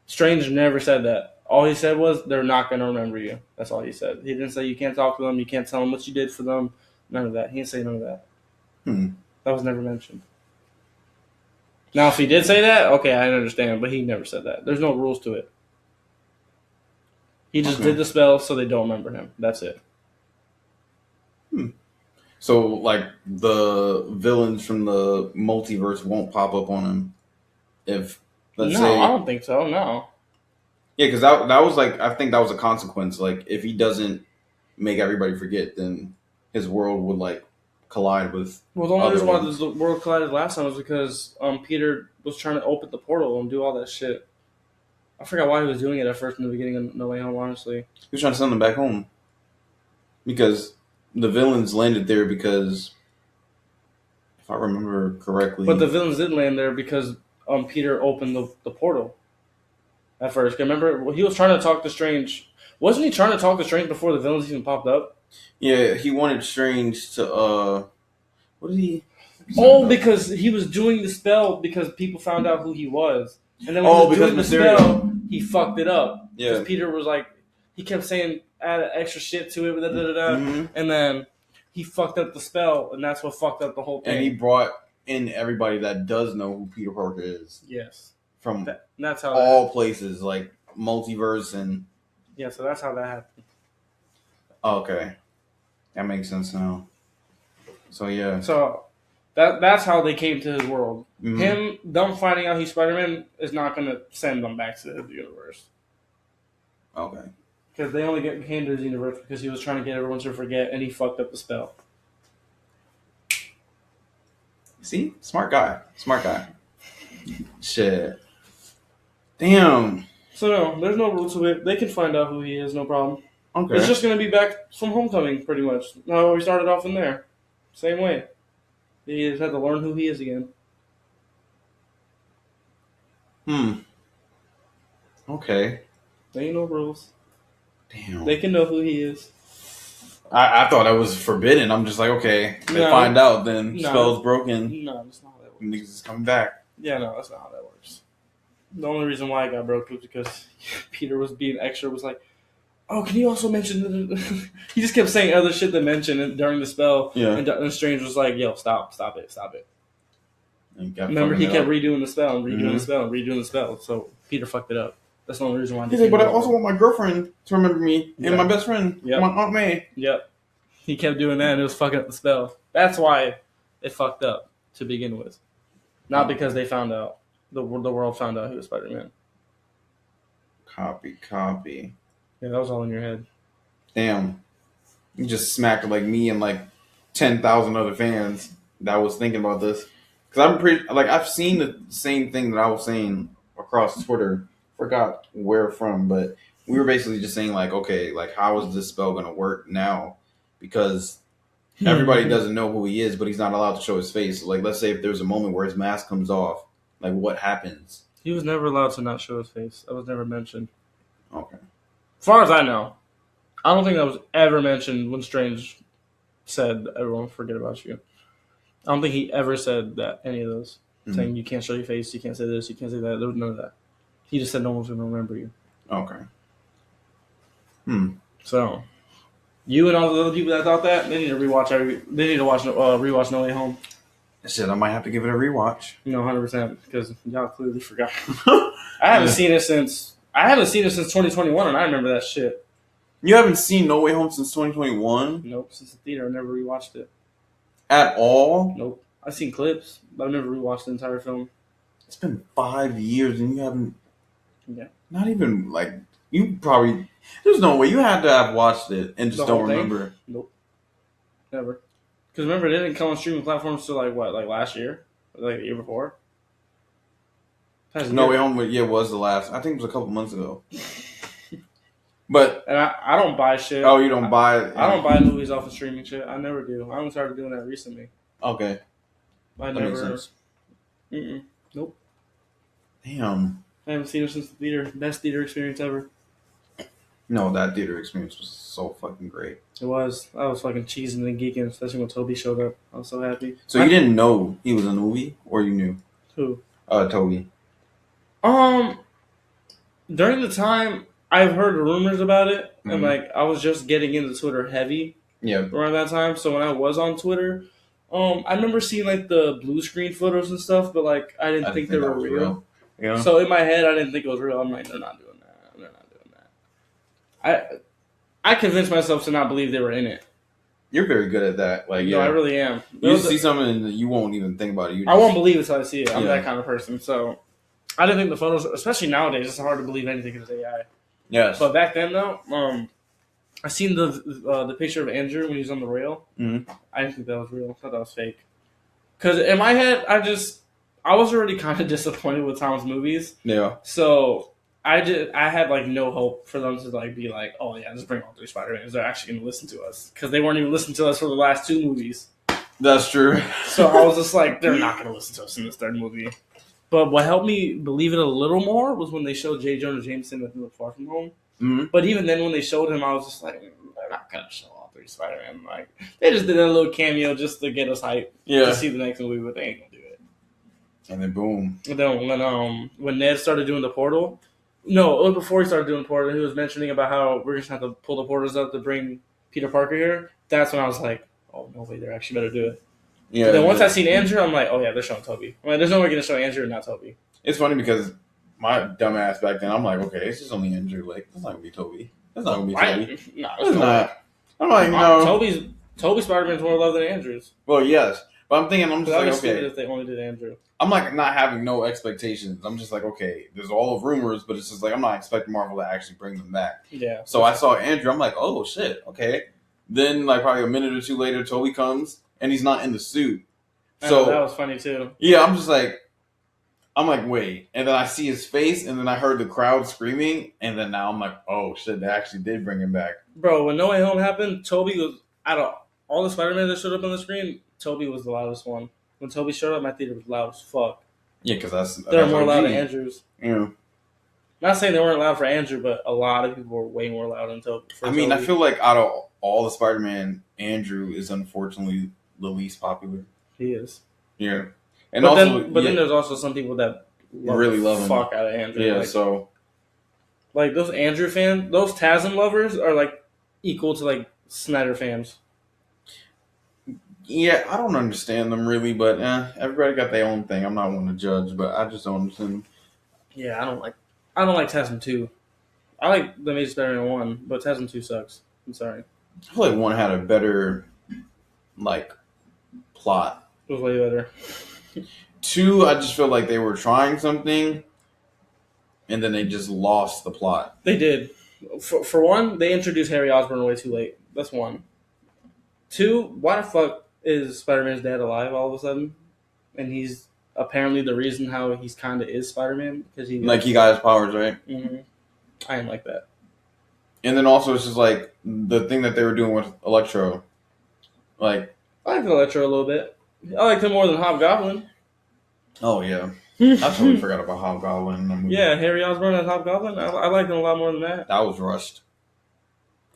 Strange never said that. All he said was they're not going to remember you. That's all he said. He didn't say you can't talk to them, you can't tell them what you did for them. None of that. He didn't say none of that. That was never mentioned. Now, if he did say that, okay, I understand, but he never said that. There's no rules to it. He just did the spell so they don't remember him. That's it. So, like, the villains from the multiverse won't pop up on him if, let's say... No, I don't think so, no. Yeah, because that was, like, I think that was a consequence. Like, if he doesn't make everybody forget, then his world would, like, collide with... Well, the only reason why the world collided last time was because Peter was trying to open the portal and do all that shit. I forgot why he was doing it at first in the beginning of No Way Home, honestly. He was trying to send them back home. Because the villains landed there because, if I remember correctly... But the villains didn't land there because Peter opened the portal at first. Remember, he was trying to talk to Strange. Wasn't he trying to talk to Strange before the villains even popped up? Yeah, he wanted Strange to, what did he... Oh, because he was doing the spell because people found out who he was. And then when he was doing the spell, he fucked it up. Yeah. Because Peter was like, he kept saying, add extra shit to it, and then he fucked up the spell, and that's what fucked up the whole thing. And he brought in everybody that does know who Peter Parker is. Yes. From that's how all places, like multiverse and... Yeah, so that's how that happened. Okay. That makes sense now. So, yeah. So... That's how they came to his world. Them finding out he's Spider-Man is not going to send them back to his universe. Okay. Because they only came to his universe because he was trying to get everyone to forget, and he fucked up the spell. See? Smart guy. Shit. Damn. So no, there's no rule to it. They can find out who he is, no problem. Okay. It's just going to be back from Homecoming, pretty much. No, we started off in there. Same way. He just had to learn who he is again. Okay. There ain't no rules. Damn. They can know who he is. I thought that was forbidden. I'm just like, okay, if they find out, then spell's broken. No, that's not how that works. Niggas is coming back. Yeah, no, that's not how that works. The only reason why it got broke was because Peter was being extra, was like, oh, can you also mention... He just kept saying other shit to mention during the spell. Yeah. And Strange was like, yo, stop it. Remember, he kept redoing the spell and redoing the spell. So Peter fucked it up. That's the only reason why. He's like, but I also want my girlfriend to remember me and my best friend, my Aunt May. Yep. He kept doing that and it was fucking up the spell. That's why it fucked up to begin with. Not because they found out. The world found out he was Spider-Man. Copy. Yeah, that was all in your head. Damn. You just smacked like me and like 10,000 other fans that was thinking about this. Because I'm pretty, like, I've seen the same thing that I was saying across Twitter. Forgot where from, but we were basically just saying, like, okay, like, how is this spell going to work now? Because everybody doesn't know who he is, but he's not allowed to show his face. So, like, let's say if there's a moment where his mask comes off, like, what happens? He was never allowed to not show his face. That was never mentioned. Okay. As far as I know. I don't think that was ever mentioned when Strange said, everyone forget about you. I don't think he ever said that, any of those. Saying you can't show your face, you can't say this, you can't say that. There was none of that. He just said no one's going to remember you. Okay. So, you and all the other people that thought that, they need to rewatch rewatch No Way Home. Shit, I might have to give it a rewatch. No, 100%, because y'all clearly forgot. I haven't seen it since 2021, and I remember that shit. You haven't seen No Way Home since 2021? Nope, since the theater, I never rewatched it. At all? Nope. I've seen clips, but I've never rewatched the entire film. It's been 5 years and you haven't... Yeah. Not even, like... You probably... There's no way. You had to have watched it and just don't remember. Nope. Never. Because remember, it didn't come on streaming platforms till like what, like last year, or like the year before. No, it was the last. I think it was a couple months ago. But and I don't buy shit. Oh, you don't buy it? I don't buy movies off of streaming shit. I never do. I only started doing that recently. Okay. I That makes sense. Nope. Damn. I haven't seen it since the theater. Best theater experience ever. No, that theater experience was so fucking great. It was. I was fucking cheesing and geeking, especially when Toby showed up. I was so happy. So you didn't know he was in the movie, or you knew? Who? Toby. During the time, I've heard rumors about it, and Mhm. like I was just getting into Twitter heavy Yeah. around that time. So when I was on Twitter, I remember seeing like the blue screen photos and stuff, but like I didn't think they were that was real. Yeah. So in my head, I didn't think it was real. I'm like, they're not doing that. They're not doing that. I convinced myself to not believe they were in it. You're very good at that. Like, No, I really am. You see something and you won't even think about it. I won't believe it until I see it. I'm Yeah. that kind of person. So I didn't think the photos, especially nowadays, it's hard to believe anything is AI. Yes. But back then, though, I seen the picture of Andrew when he was on the rail. Mhm. I didn't think that was real. I thought that was fake. Because in my head, I was already kind of disappointed with Tom's movies. Yeah. So I had like no hope for them to like be like, oh yeah, just bring all 3 Spider-Mans. They're actually going to listen to us because they weren't even listening to us for the last 2 movies. That's true. So I was just like, they're not going to listen to us in this 3rd movie. But what helped me believe it a little more was when they showed J. Jonah Jameson with Far From Home. Mm-hmm. But even then, when they showed him, I was just like, they're not going to show all 3 Spider-Man. Like, they just did a little cameo just to get us hyped to see the next movie, but they ain't going to do it. And then boom. And then when Ned started doing the portal, no, it was before he started doing the portal, he was mentioning about how we're just going to have to pull the portals up to bring Peter Parker here. That's when I was like, oh, no way, they're actually better do it. Yeah. But then once I seen Andrew, I'm like, oh yeah, they're showing Toby. I'm like, there's no way going to show Andrew and not Toby. It's funny because my dumb ass back then, I'm like, okay, it's just only Andrew. Like, that's not going to be Toby. That's not going to be Toby. No, it's not. I'm like, no. Toby's Spider-Man's more loved than Andrew's. Well, yes. But I'm thinking, I'm just like, okay. If they only did Andrew. I'm like not having no expectations. I'm just like, okay, there's all of rumors, but it's just like I'm not expecting Marvel to actually bring them back. Yeah. So I saw Andrew. I'm like, oh shit, okay. Then like probably a minute or 2 later, Toby comes and he's not in the suit. So that was funny too. Yeah, I'm like, wait, and then I see his face, and then I heard the crowd screaming, and then now I'm like, oh shit, they actually did bring him back. Bro, when No Way Home happened, Toby was out of all the Spider-Man that showed up on the screen. Toby was the loudest one. When Toby showed up, my theater was loud as fuck. Yeah, because they're more loud than Andrew's. Yeah. Not saying they weren't loud for Andrew, but a lot of people were way more loud than Toby. I feel like out of all the Spider-Man, Andrew is unfortunately the least popular. He is. Yeah. And but then there's also some people that really love him. Fuck out of Andrew. Yeah, so like those Andrew fans, those Tasm lovers are like equal to like Snyder fans. Yeah, I don't understand them really, but everybody got their own thing. I'm not one to judge, but I just don't understand them. Yeah, I don't like Tasm 2. I like the Amazing Spider-Man 1, but Tasm 2 sucks. I'm sorry. I feel like 1 had a better like plot. It was way better. 2, I just feel like they were trying something, and then they just lost the plot. They did. For 1, they introduced Harry Osborn way too late. That's 1. 2, why the fuck is Spider-Man's dad alive all of a sudden? And he's apparently the reason how he's kind of is Spider-Man. Because he got his powers, right? Mm-hmm. I didn't like that. And then also it's just like the thing that they were doing with Electro. Like, I liked Electro a little bit. I liked him more than Hobgoblin. Oh, yeah. I totally forgot about Hobgoblin in the movie. Yeah, Harry Osborn as Hobgoblin. I liked him a lot more than that. That was rushed.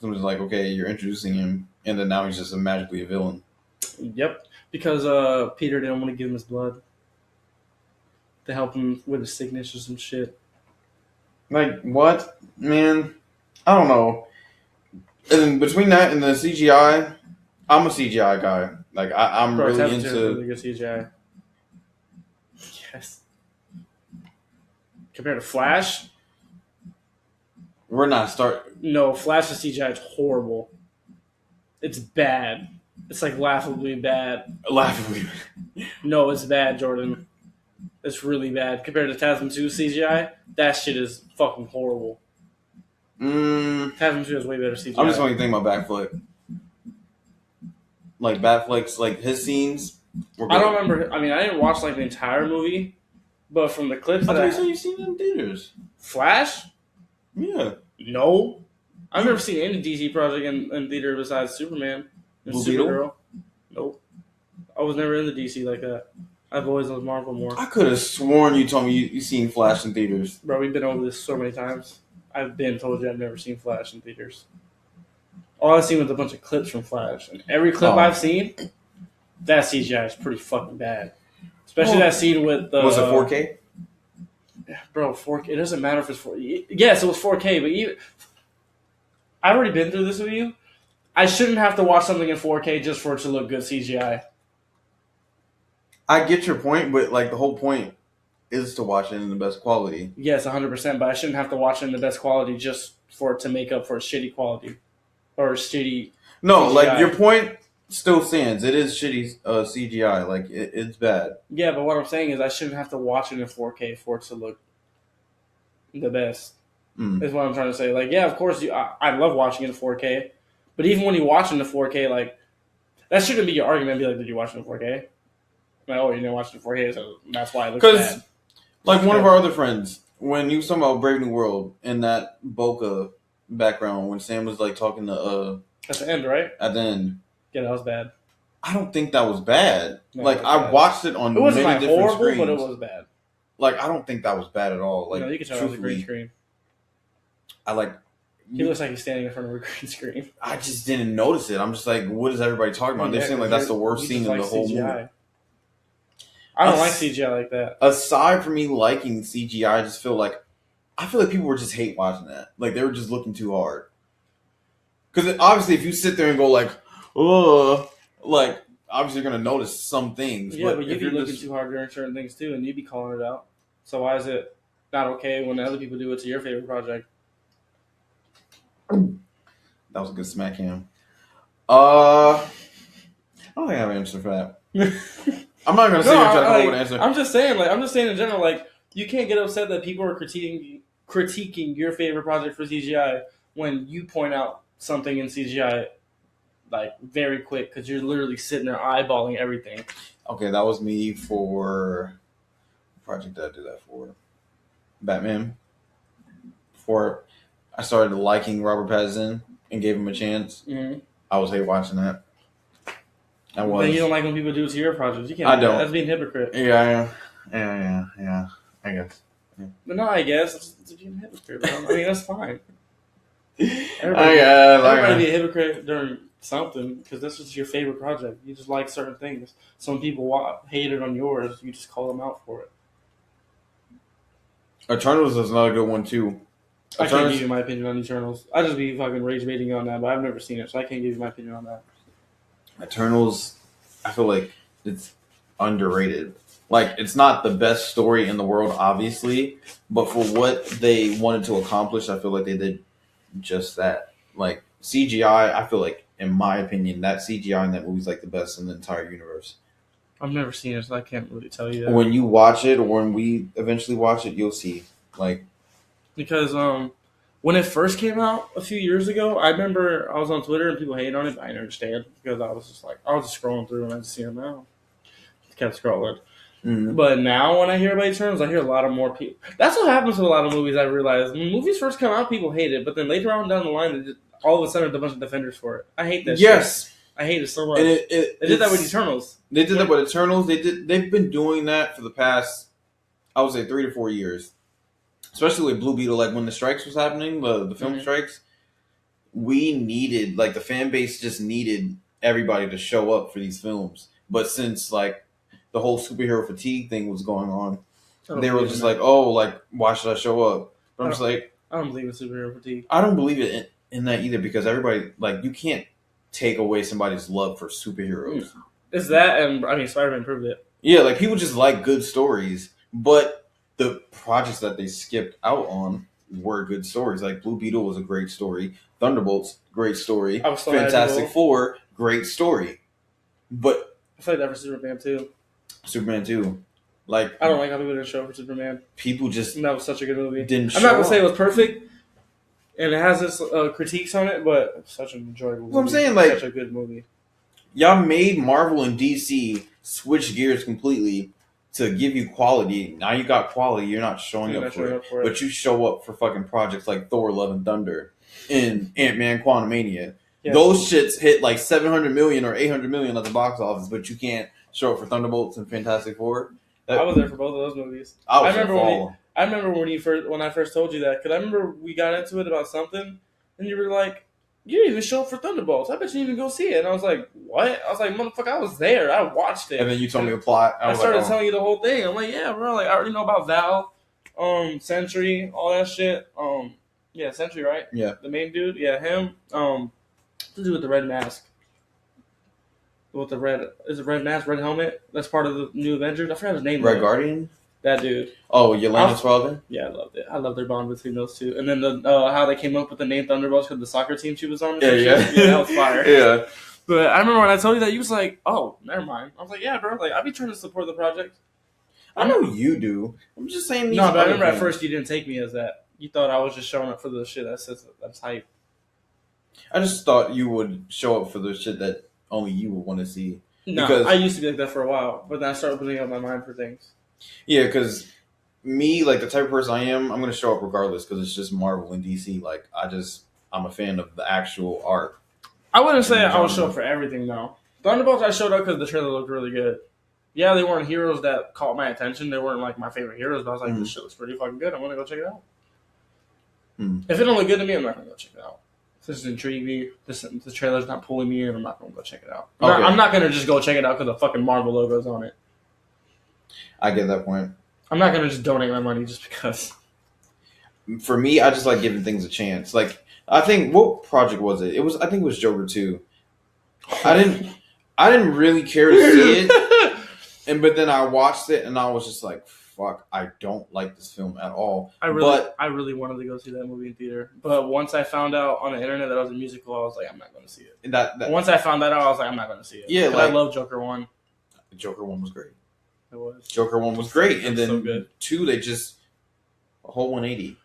It was like, okay, you're introducing him, and then now he's just magically a villain. Yep, because Peter didn't want to give him his blood to help him with his sickness or some shit. Like, what? Man, I don't know. And then between that and the CGI, I'm a CGI guy. Like, I'm really into... really good CGI. Yes. Compared to Flash? We're not starting... No, Flash's CGI is horrible. It's bad. It's like laughably bad. Laughably. No, it's bad, Jordan. It's really bad. Compared to Tasm 2 CGI, that shit is fucking horrible. Tasm 2 has way better CGI. I'm just only thinking about backflip. like Batfleck's, like his scenes were good. I don't remember. I mean, I didn't watch like the entire movie, but from the clips I that thought you seen it in theaters. Flash? Yeah. No. I've never seen any DC project in theater besides Superman and Blue Beetle? Supergirl. Nope. I was never in the DC like that. I've always loved Marvel more. I could have sworn you told me you seen Flash in theaters. Bro, we've been over this so many times. I've been told you I've never seen Flash in theaters. All I've seen was a bunch of clips from Flash. And every clip I've seen, that CGI is pretty fucking bad. Especially that scene with the... Was it 4K? Bro, 4K. It doesn't matter if it's 4K. Yes, it was 4K, but even... I've already been through this with you. I shouldn't have to watch something in 4K just for it to look good CGI. I get your point, but like the whole point is to watch it in the best quality. Yes, 100%, but I shouldn't have to watch it in the best quality just for it to make up for shitty quality. Or shitty No, CGI. like your point still stands. It is shitty CGI. Like it's bad. Yeah, but what I'm saying is I shouldn't have to watch it in 4K for it to look the best. Is what I'm trying to say. Like, yeah, of course, I love watching it in 4K, but even when you watch it in 4K, like, that shouldn't be your argument. Be like, did you watch it in 4K? Like, oh, you didn't watch it in 4K, so that's why it looks bad. Like one of our other friends, when he was talking about Brave New World in that Boca background, when Sam was like talking to at the end, right? At the end, yeah, that was bad. I don't think that was bad. No, like I bad. Watched it on. It wasn't many like different horrible, screens. but it was bad. Like I don't think that was bad at all. Like you can tell it was a green screen. I like. He looks like he's standing in front of a green screen. I just didn't notice it. I'm just like, what is everybody talking about? They're saying like that's the worst scene in the whole movie. I don't like CGI like that. Aside from me liking CGI, I just feel like people were just hate watching that. Like they were just looking too hard. Because obviously, if you sit there and go like, oh, like obviously you're gonna notice some things. Yeah, but you'd be looking too hard during certain things too, and you'd be calling it out. So why is it not okay when other people do it to your favorite project? That was a good smack him. I don't think I have an answer for that. I'm not gonna say you're trying to come up with an answer. I'm just saying in general, like you can't get upset that people are critiquing your favorite project for CGI when you point out something in CGI like very quick because you're literally sitting there eyeballing everything. Okay, that was me for project that I did that for Batman. Before I started liking Robert Pattinson and gave him a chance, I was hate watching that. I was. Then you don't like when people do it to your projects. You can't. I don't. That's being a hypocrite. Yeah. I guess. Yeah. But no, I guess it's being a hypocrite. Bro. I mean, that's fine. Everybody be a hypocrite during something because that's just your favorite project. You just like certain things. Some people hate it on yours. You just call them out for it. Eternals is another good one too. I can't give you my opinion on Eternals. I just be fucking rage baiting on that, but I've never seen it, so I can't give you my opinion on that. Eternals, I feel like it's underrated. Like, it's not the best story in the world, obviously, but for what they wanted to accomplish, I feel like they did just that. Like, CGI, I feel like, in my opinion, that CGI in that movie is like the best in the entire universe. I've never seen it, so I can't really tell you that. When you watch it, or when we eventually watch it, you'll see. Like, because when it first came out a few years ago, I remember I was on Twitter and people hated on it, but I didn't understand because I was just scrolling through and I just see it now. Just kept scrolling. Mm-hmm. But now when I hear about Eternals, I hear a lot of more people. That's what happens with a lot of movies, I realize. When movies first come out, people hate it, but then later on down the line, all of a sudden, there's a bunch of defenders for it. I hate that shit. I hate it so much. And they did that with Eternals. They did that with Eternals. They've been doing that for the past, I would say, 3 to 4 years. Especially with Blue Beetle, like when the strikes was happening, the film strikes, we needed, like the fan base just needed everybody to show up for these films. But since like the whole superhero fatigue thing was going on, they were just like, oh, like why should I show up? But I'm just like, I don't believe in superhero fatigue. I don't believe it in that either because everybody, like, you can't take away somebody's love for superheroes. It's that, and I mean, Spider-Man proved it. Yeah, like people just like good stories, but the projects that they skipped out on were good stories. Like Blue Beetle was a great story. Thunderbolts, great story. Fantastic Four, great story. But I feel like that for Superman too. Superman 2. Like I don't like how people didn't show up for Superman. People just that was such a good movie. Didn't. I'm not gonna say it was perfect, and it has its critiques on it, but it's such an enjoyable movie. Well, I'm saying like such a good movie. y'all made Marvel and DC switch gears completely to give you quality. Now you got quality. You're not showing up for it, but you show up for fucking projects like Thor: Love and Thunder and Ant-Man: Quantumania. Yeah. Those shits hit like 700 million or 800 million at the box office, but you can't show up for Thunderbolts and Fantastic Four. I was there for both of those movies. I remember when I first told you that, because I remember we got into it about something, and you were like, "You didn't even show up for Thunderbolts. I bet you didn't even go see it." And I was like, "What?" I was like, "Motherfucker, I was there. I watched it." And then you told me the plot. I started telling you the whole thing. I'm like, "Yeah, bro. Like, I already know about Val, Sentry, all that shit. Yeah, Sentry, right? Yeah, the main dude. Yeah, him. To do with the red mask." With the red mask, red helmet. That's part of the new Avengers. I forgot his name. Red Guardian. That dude. Oh, Yelena's father. Yeah, I loved it. I love their bond between those two. And then the how they came up with the name Thunderbolts because the soccer team she was on. Yeah, that was fire. Yeah. But I remember when I told you that, you was like, "Oh, never mind." I was like, "Yeah, bro. Like, I'd be trying to support the project." I know you do. I'm just saying. No, but I remember at first you didn't take me as that. You thought I was just showing up for the shit that's hype. I just thought you would show up for the shit that only you would want to see. No, I used to be like that for a while, but then I started opening up my mind for things. Yeah, because me, like the type of person I am, I'm going to show up regardless because it's just Marvel and DC. Like, I'm a fan of the actual art. I wouldn't say I would show up for everything, though. Thunderbolts, I showed up because the trailer looked really good. Yeah, they weren't heroes that caught my attention. They weren't, like, my favorite heroes, but I was like, this shit looks pretty fucking good. I'm going to go check it out. If it don't look good to me, I'm not going to go check it out. If this intrigues me, the trailer's not pulling me in, I'm not going to go check it out. Okay. I'm not going to just go check it out because the fucking Marvel logo's on it. I get that point. I'm not going to just donate my money just because. For me, I just like giving things a chance. Like, I think, what project was it? I think it was Joker 2. I didn't really care to see it. But then I watched it and I was just like, fuck, I don't like this film at all. I really wanted to go see that movie in theater. But once I found out on the internet that it was a musical, I was like, I'm not going to see it. Once I found that out, I was like, I'm not going to see it. Yeah, like, I love Joker 1. Joker 1 was great. It was. Joker 1 was great. And then so 2, they just, a whole 180.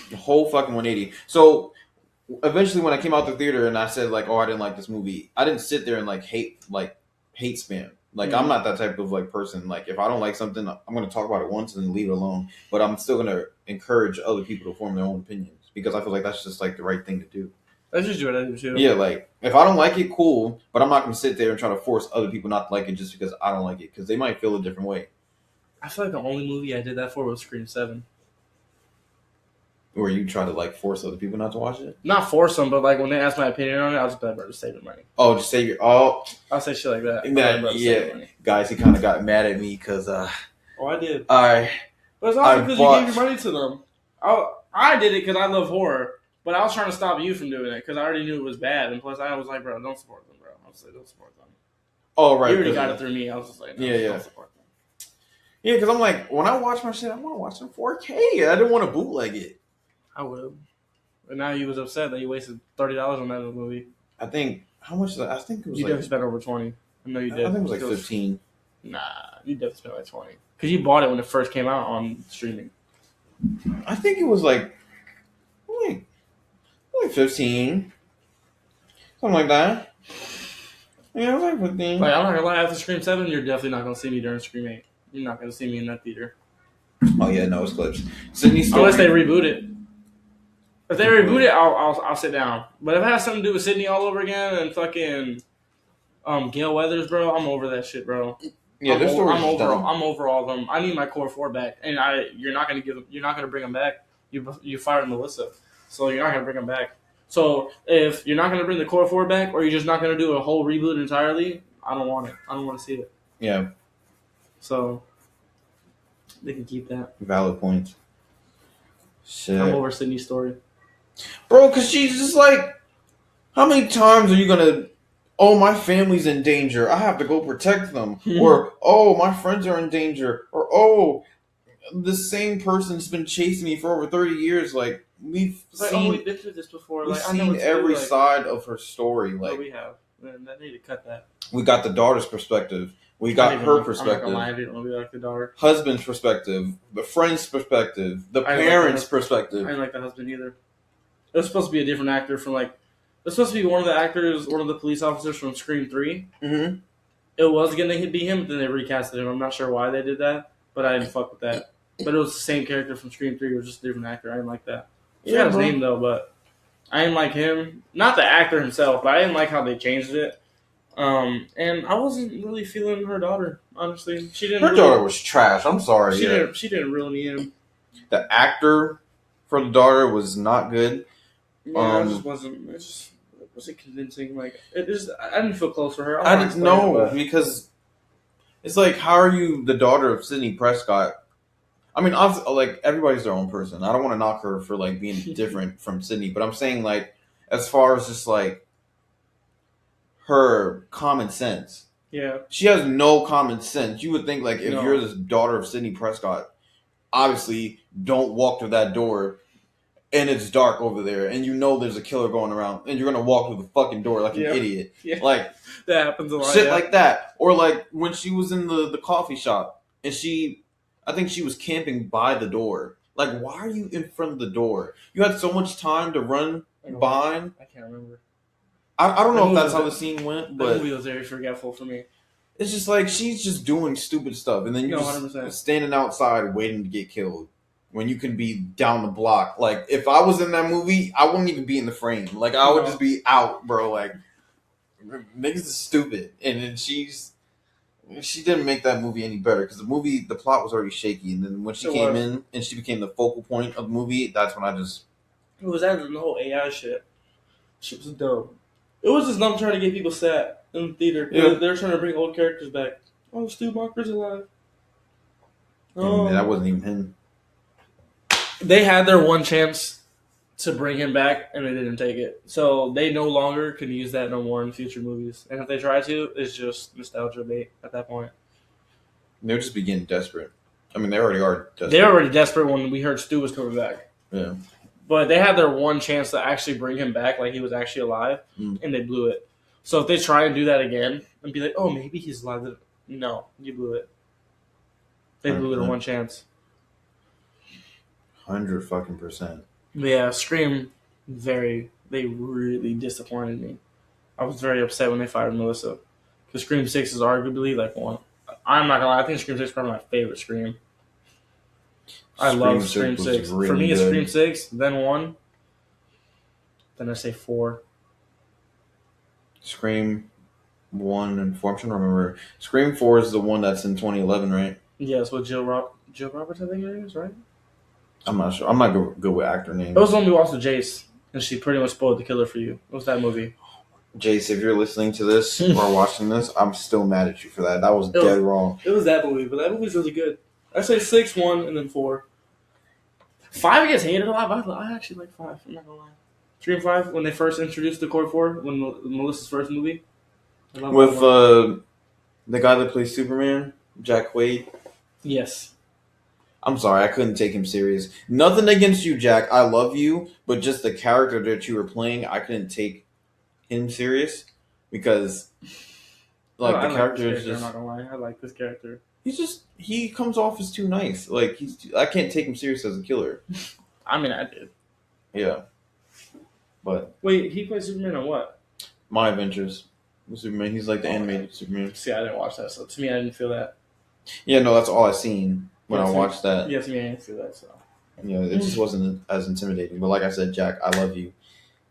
The whole fucking 180. So eventually when I came out the theater and I said like, oh, I didn't like this movie, I didn't sit there and hate spam. Like, I'm not that type of person. Like, if I don't like something, I'm going to talk about it once and then leave it alone. But I'm still going to encourage other people to form their own opinions because I feel like that's just the right thing to do. That's just what I do too. Yeah, like, if I don't like it, cool. But I'm not going to sit there and try to force other people not to like it just because I don't like it because they might feel a different way. I feel like the only movie I did that for was Scream 7. Where you try to force other people not to watch it? Not force them, but when they ask my opinion on it, I'll just be like, bro, just save your money. Oh, just save your... Oh. I'll say shit like that. Yeah. Guys, he kind of got mad at me because... Oh, I did. But it's also because you gave your money to them. I did it because I love horror, but I was trying to stop you from doing it because I already knew it was bad. And plus, I was like, bro, don't support them, bro. I was like, don't support them. Oh, right. You already got it through me. I was just like, no, don't support them. Yeah, because I'm like, when I watch my shit, I want to watch it in 4K. I didn't want to bootleg it. I would. But now he was upset that you wasted $30 on that movie. I think, how much? I think it was you definitely spent over 20. I know you did. I think it was 15. Nah, you definitely spent 20. Because you bought it when it first came out on streaming. I think it was only 15. Something like that. Yeah, it was 15. I'm not going to lie, after Scream 7, you're definitely not going to see me during Scream 8. You're not going to see me in that theater. Oh, yeah, no, it's clips. Sydney's unless they reboot it. If they reboot it, I'll sit down. But if it has something to do with Sydney all over again and fucking Gale Weathers, bro, I'm over that shit, bro. Yeah, I'm over all of them. I need my core 4 back, and you're not gonna bring them back. You fired Melissa, so you're not gonna bring them back. So if you're not gonna bring the core 4 back, or you're just not gonna do a whole reboot entirely, I don't want it. I don't want to see it. Yeah. So they can keep that. Valid points. Shit. I'm over Sydney's story. Bro, because she's just how many times are you going to, oh, my family's in danger, I have to go protect them, or, oh, my friends are in danger, or, oh, the same person's been chasing me for over 30 years, we've seen been through this before. We've seen every side of her story. We have. Man, I need to cut that. We got the daughter's perspective. We got her perspective. I'm not gonna lie, I didn't really like the daughter. Husband's perspective. The friend's perspective. The parents' perspective. I didn't like the husband either. It was supposed to be a different actor from It's supposed to be one of the actors, one of the police officers from Scream 3. Mm-hmm. It was going to be him, but then they recasted him. I'm not sure why they did that, but I didn't fuck with that. But it was the same character from Scream 3. It was just a different actor. I didn't like that. I forgot his name, though, but I didn't like him. Not the actor himself, but I didn't like how they changed it. And I wasn't really feeling her daughter, honestly. Her daughter was trash. I'm sorry. She didn't reel me in. The actor for the daughter was not good. Yeah, it just wasn't. Was it convincing? Like it just, I didn't feel close for her. I didn't know because it's like, how are you the daughter of Sidney Prescott? I mean, like everybody's their own person. I don't want to knock her for like being different from Sidney, but I'm saying like as far as just like her common sense. Yeah, she has no common sense. You would think like if you're the daughter of Sidney Prescott, obviously don't walk through that door. And it's dark over there, and you know there's a killer going around, and you're gonna walk through the fucking door like an idiot. Yeah. Like that happens a lot. Shit like that. Or like when she was in the coffee shop, and I think she was camping by the door. Like, why are you in front of the door? You had so much time to run behind. I can't remember. I don't know if that's how the scene went, but the movie was very forgetful for me. It's just like she's just doing stupid stuff, and then you're just standing outside waiting to get killed. When you can be down the block. Like, if I was in that movie, I wouldn't even be in the frame. Like, I would just be out, bro. Like, niggas is stupid. And then she didn't make that movie any better. Because the plot was already shaky. And then when she came in and she became the focal point of the movie, that's when I just... It was that and the whole AI shit. She was dumb. It was just them trying to get people sad in the theater. Yeah. They were trying to bring old characters back. Oh, Stu Walker's alive. Oh. And that wasn't even him. They had their one chance to bring him back, and they didn't take it. So they no longer can use that no more in future movies. And if they try to, it's just nostalgia bait at that point. They'll just be getting desperate. I mean, they already are desperate. They were already desperate when we heard Stu was coming back. Yeah. But they had their one chance to actually bring him back like he was actually alive, and they blew it. So if they try and do that again and be like, oh, maybe he's alive. No, you blew it. They blew their one chance. 100%. Yeah, Scream, they really disappointed me. I was very upset when they fired Melissa. Because Scream 6 is arguably like one. I'm not gonna lie, I think Scream 6 is probably my favorite Scream. I love Scream 6. Really For me, it's Scream 6, then 1, then I say 4. Scream 1 and 4, I'm trying to remember. Scream 4 is the one that's in 2011, right? Yes, with Jill Roberts, I think it is, right? I'm not sure. I'm not good with actor names. It was when we watched with Jace, and she pretty much spoiled the killer for you. What was that movie? Jace, if you're listening to this or watching this, I'm still mad at you for that. That was dead wrong. It was that movie, but that movie's really good. I say 6, 1, and then 4. 5 gets hated a lot, but I actually like 5. I'm not gonna lie. Scream 5, when they first introduced the Core 4, when Melissa's first movie. With the guy that plays Superman, Jack Quaid. Yes. I'm sorry, I couldn't take him serious. Nothing against you, Jack. I love you, but just the character that you were playing, I couldn't take him serious because, like, the character is just. I'm not gonna lie, I like this character. He comes off as too nice. Like I can't take him serious as a killer. I mean, I did. Yeah, but wait, he plays Superman on what? My Adventures with Superman. He's like the animated Superman. See, I didn't watch that, so to me, I didn't feel that. Yeah, no, that's all I seen when I watched that. Yeah, to me, I didn't feel that. So yeah, it just wasn't as intimidating. But like I said, Jack, I love you.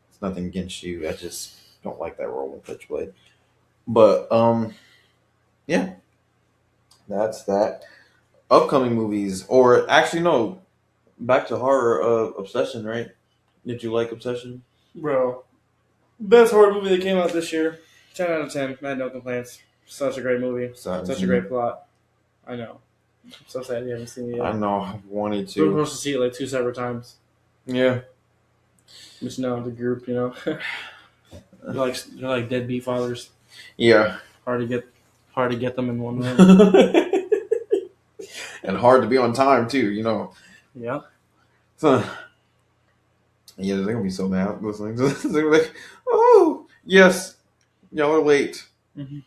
It's nothing against you. I just don't like that role with Pitchblade. But yeah, that's that. Upcoming movies, or actually no, back to horror. Obsession, right? Did you like Obsession? Bro, best horror movie that came out this year. 10 out of 10. I had no complaints. Such a great movie. Such a great plot. I know. I'm so sad you haven't seen it yet. I know. I wanted to. We were supposed to see it like 2 separate times. Yeah. But you know, the group, you know. They're like deadbeat fathers. Yeah. Hard to get them in one room. And hard to be on time too, you know. Yeah. So yeah, they're gonna be so mad listening to this. They're like, oh yes, y'all are late. Mm-hmm.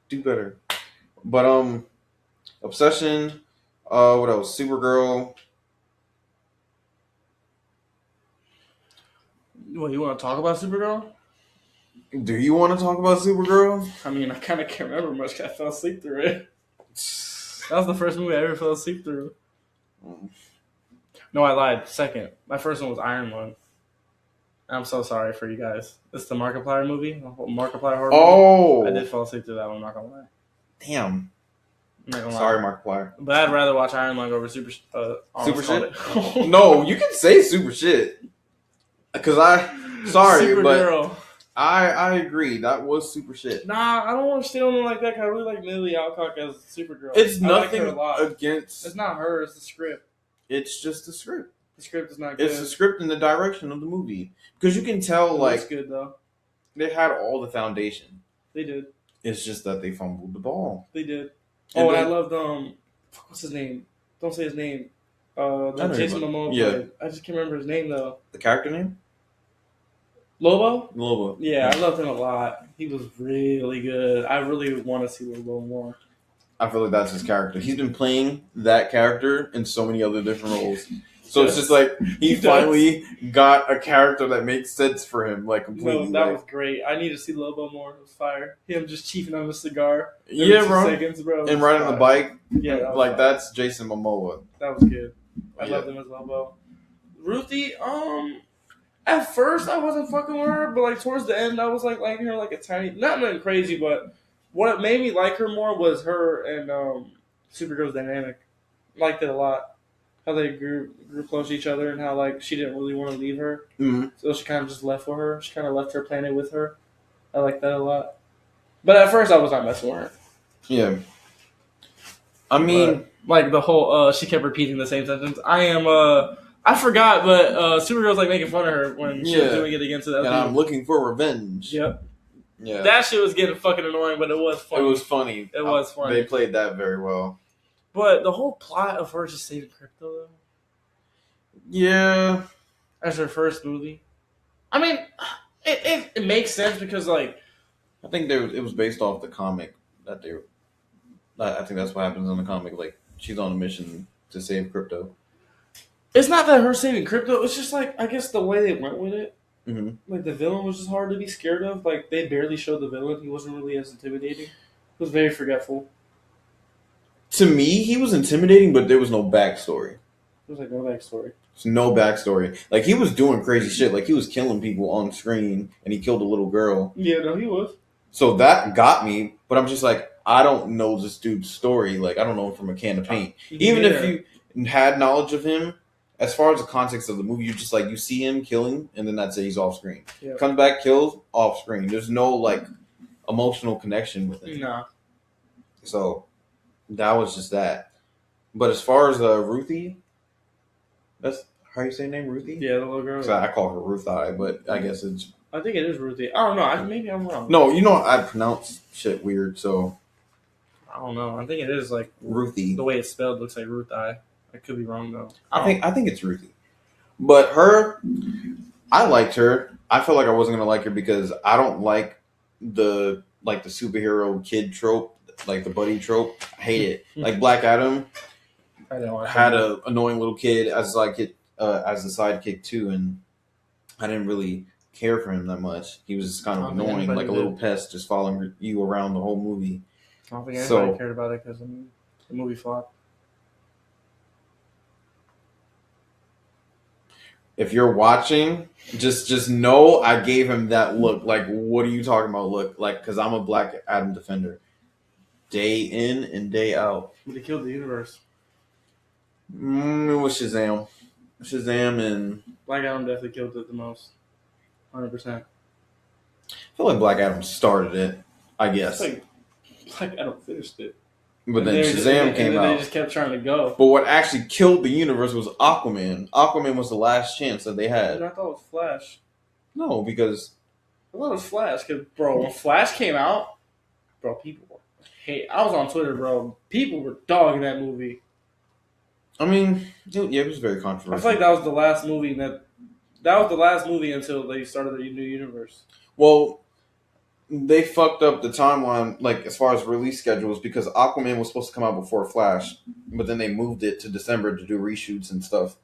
Do better. But Obsession, what else? Supergirl. What, you want to talk about Supergirl? Do you want to talk about Supergirl? I mean, I kind of can't remember much 'cause I fell asleep through it. That was the first movie I ever fell asleep through. No, I lied. Second. My first one was Iron Man. I'm so sorry for you guys. It's the Markiplier movie. The whole Markiplier horror movie. I did fall asleep through that one, I'm not gonna lie. Damn. I'm not gonna Sorry, lie. Markiplier. But I'd rather watch Iron Man over Super Shit? No, you can say super shit. Because sorry, Supergirl. but I agree. That was super shit. Nah, I don't want to stay on like that. 'Cause I really like Millie Alcock as Supergirl. It's nothing I like her a lot. against. It's not her. It's the script. It's just the script. The script is not good. It's the script and the direction of the movie. Because you can tell, It's good though. They had all the foundation. They did. It's just that they fumbled the ball. They did. And I loved what's his name? Don't say his name. Jason Momoa. Yeah. I just can't remember his name though. The character name? Lobo? Yeah, I loved him a lot. He was really good. I really want to see Lobo more. I feel like that's his character. He's been playing that character in so many other different roles. So it's just like he finally got a character that makes sense for him, like completely. No, that was great. I need to see Lobo more. It was fire. Him just chiefing on a cigar. Yeah, bro. Seconds, bro. And riding the bike. Yeah, like that's Jason Momoa. That was good. I loved him as Lobo. Ruthie, at first I wasn't fucking with her, but like towards the end I was like liking her like a tiny, not nothing crazy, but what made me like her more was her and Supergirl's dynamic. Liked it a lot. How they grew close to each other and how like she didn't really want to leave her, so she kind of just left for her. She kind of left her planet with her. I like that a lot. But at first I was not messing with her. Yeah. I mean, like the whole she kept repeating the same sentence. I forgot, but Supergirl's like making fun of her when she was doing it against it. And I'm looking for revenge. Yep. Yeah. That shit was getting fucking annoying, but it was funny. It was funny. It was funny. They played that very well. But the whole plot of her just saving crypto, though. Yeah. As her first movie. I mean, it makes sense because, like... I think it was based off the comic that they were... I think that's what happens in the comic. Like, she's on a mission to save crypto. It's not that her saving crypto. It's just, like, I guess the way they went with it. Mm-hmm. Like, the villain was just hard to be scared of. Like, they barely showed the villain. He wasn't really as intimidating. He was very forgetful. To me, he was intimidating, but there was no backstory. There's like no backstory. There's no backstory. Like, he was doing crazy shit. Like, he was killing people on screen, and he killed a little girl. Yeah, no, he was. So that got me, but I'm just like, I don't know this dude's story. Like, I don't know him from a can of paint. Even if you had knowledge of him, as far as the context of the movie, you're just like, you see him killing, and then that's it, he's off screen. Yeah. Comes back, kills, off screen. There's no, like, emotional connection with him. Nah. So... that was just that. But as far as Ruthie, that's how you say her name, Ruthie? Yeah, the little girl. So I call her Ruth I, but I guess it's... I think it is Ruthie. I don't know. Maybe I'm wrong. No, you know I pronounce shit weird, so... I don't know. I think it is like... Ruthie. The way it's spelled looks like Ruth I. I could be wrong, though. I think it's Ruthie. But her, I liked her. I felt like I wasn't going to like her because I don't like the superhero kid trope. Like the buddy trope, I hate it. Like Black Adam, had an annoying little kid as like as the sidekick too, and I didn't really care for him that much. He was just kind of annoying, like a little pest, just following you around the whole movie. I don't think anybody cared about it because the movie flopped. If you're watching, just know I gave him that look. Like, what are you talking about? Look, like, because I'm a Black Adam defender. Day in and day out. They killed the universe. It was Shazam. Shazam and... Black Adam definitely killed it the most. 100%. I feel like Black Adam started it, I guess. Like Black Adam finished it. But then Shazam came out. They just kept trying to go. But what actually killed the universe was Aquaman. Aquaman was the last chance that they had. I thought it was Flash. No, because... I thought it was Flash. Because, bro, when Flash came out, bro, people were... Hey, I was on Twitter, bro. People were dogging that movie. I mean, yeah, it was very controversial. I feel like that was the last movie that was the last movie until they started the new universe. Well, they fucked up the timeline, like as far as release schedules, because Aquaman was supposed to come out before Flash, but then they moved it to December to do reshoots and stuff.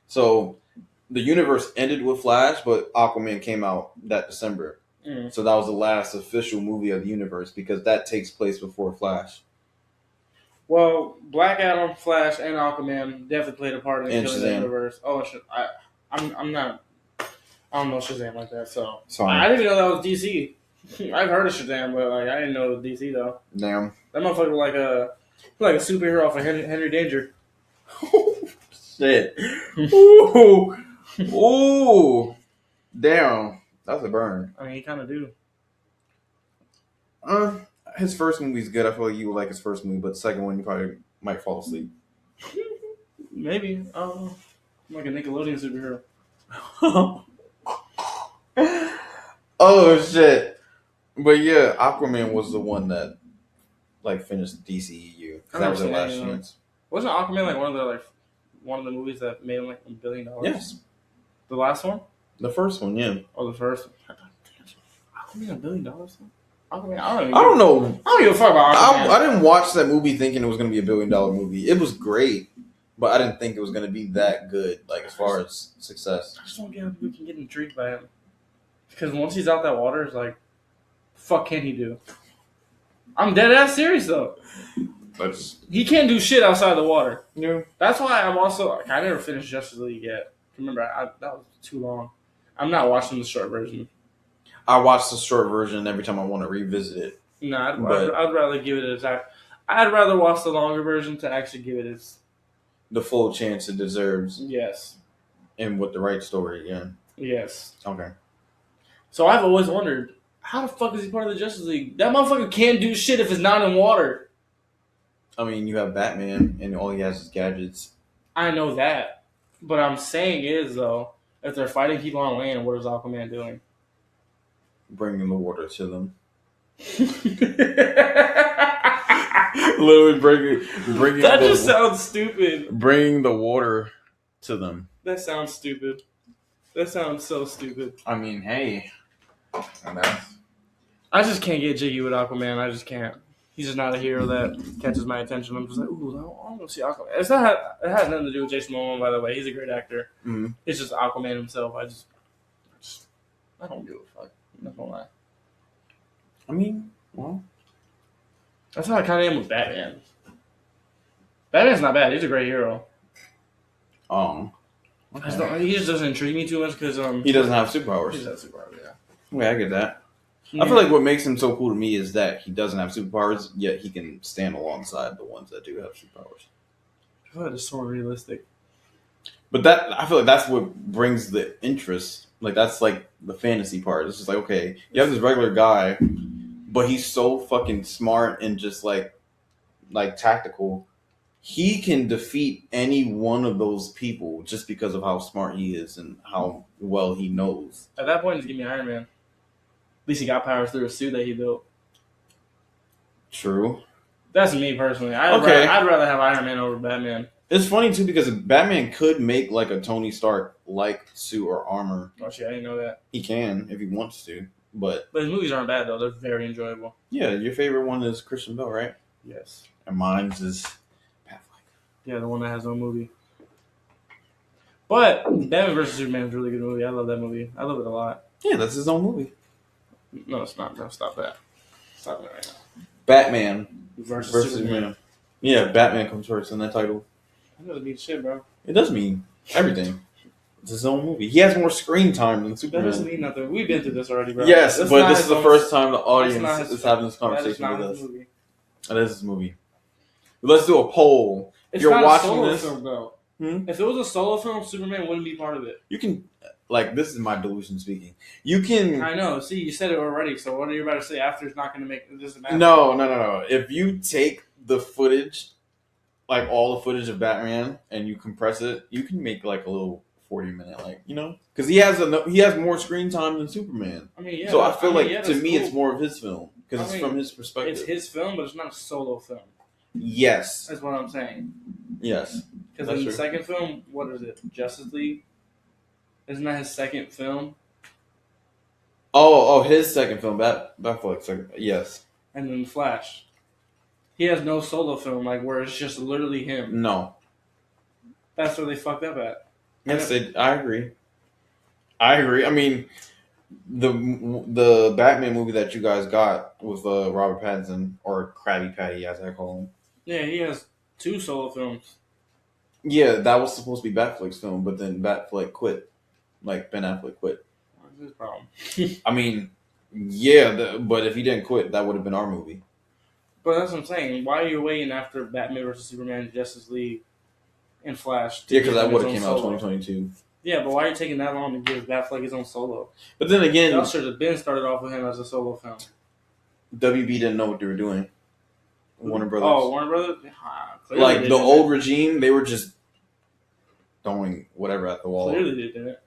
So the universe ended with Flash, but Aquaman came out that December. Mm. So that was the last official movie of the universe because that takes place before Flash. Well, Black Adam, Flash, and Aquaman definitely played a part in And killing the Shazam. universe. Oh, I'm not. I don't know Shazam like that, so Sorry. I didn't even know that was DC. I've heard of Shazam, but like I didn't know it was DC though. Damn. That motherfucker like a superhero off of Henry Danger. Shit. Ooh. Ooh. Damn. That's a burn. I mean, he kind of do. His first movie's good. I feel like you would like his first movie, but the second one you probably might fall asleep. Maybe. I don't know. I'm like a Nickelodeon superhero. Oh shit! But yeah, Aquaman was the one that like finished DCEU. That was their last chance. Wasn't Aquaman like one of the movies that made him like $1 billion? Yes. The last one? The first one, yeah. Or the first? Aquaman $1 billion? Aquaman, I don't know. I don't give a fuck about Aquaman. I didn't watch that movie thinking it was going to be $1 billion movie. It was great, but I didn't think it was going to be that good. Like as far as success, I just don't get how people can get intrigued by him. Because once he's out that water, it's like, fuck can he do? I'm dead ass serious though. He can't do shit outside the water. Yeah. That's why I'm also. I never finished Justice League yet. Remember, that was too long. I'm not watching the short version. I watched the short version every time I want to revisit it. No, I'd rather give it I'd rather watch the longer version to actually give it the full chance it deserves. Yes. And with the right story, yeah. Yes. Okay. So I've always wondered, how the fuck is he part of the Justice League? That motherfucker can't do shit if it's not in water. I mean, you have Batman, and all he has is gadgets. I know that. But I'm saying is, though, if they're fighting people on land, what is Aquaman doing? Bringing the water to them. Literally bringing. That just sounds stupid. Bringing the water to them. That sounds stupid. That sounds so stupid. I mean, hey. I just can't get jiggy with Aquaman. I just can't. He's just not a hero that catches my attention. I'm just like, ooh, I want to see Aquaman. It has nothing to do with Jason Momoa, by the way. He's a great actor. Mm-hmm. It's just Aquaman himself. I don't give a fuck. I'm not gonna lie. I mean, well, that's how I kind of am with Batman. Batman's not bad. He's a great hero. Okay. He just doesn't intrigue me too much because he doesn't have superpowers. He doesn't have superpowers, yeah. Yeah, I get that. Yeah. I feel like what makes him so cool to me is that he doesn't have superpowers, yet he can stand alongside the ones that do have superpowers. I feel like it's so realistic. But I feel like that's what brings the interest. Like that's like the fantasy part. It's just like, okay, you have this regular guy, but he's so fucking smart and just like tactical. He can defeat any one of those people just because of how smart he is and how well he knows. At that point, just give me Iron Man. At least he got powers through a suit that he built. True. That's me personally. I'd rather have Iron Man over Batman. It's funny too because Batman could make like a Tony Stark like suit or armor. Oh shit, I didn't know that. He can if he wants to, but his movies aren't bad though. They're very enjoyable. Yeah, your favorite one is Christian Bale, right? Yes. And mine's is Pathfinder. Yeah, the one that has no movie. But Batman vs Superman is a really good movie. I love that movie. I love it a lot. Yeah, that's his own movie. No, it's not. No, stop that. Stop it right now. Batman versus Superman. Yeah, Batman comes first in that title. That doesn't mean shit, bro. It does mean everything. It's his own movie. He has more screen time than Superman. That doesn't mean nothing. We've been through this already, bro. Yes, but this is the first time the audience is having this conversation with us. Movie. That is his movie. Let's do a poll. It's You're not watching a solo this film, though. If it was a solo film, Superman wouldn't be part of it. You can, this is my delusion speaking. You can. I know. See, you said it already. So what are you about to say after? It's not going to make. It doesn't matter. No. If you take the footage, like all the footage of Batman, and you compress it, you can make like a little 40-minute, because he has more screen time than Superman. I mean, yeah. So I feel to me, cool. it's more of his film because it's from his perspective. It's his film, but it's not a solo film. Yes, that's what I'm saying. Yes, because in the second film, what is it? Justice League. Isn't that his second film? Oh, his second film, Batfleck second. Yes. And then Flash. He has no solo film, where it's just literally him. No. That's where they fucked up at. Yes, I agree. I mean, the Batman movie that you guys got with Robert Pattinson, or Krabby Patty as I call him. Yeah, he has 2 solo films. Yeah, that was supposed to be Batfleck's film, but then Batfleck quit. Like Ben Affleck quit. What's his problem? I mean, yeah, but if he didn't quit, that would have been our movie. But that's what I'm saying. Why are you waiting after Batman vs Superman, Justice League, and Flash? Yeah, because that would have came out 2022. Yeah, but why are you taking that long to give Batfleck his own solo? But then again, Y'all should have been started off with him as a solo film. WB didn't know what they were doing. Warner Brothers. Oh, Warner Brothers? Like the old regime, they were just throwing whatever at the wall. Clearly they didn't.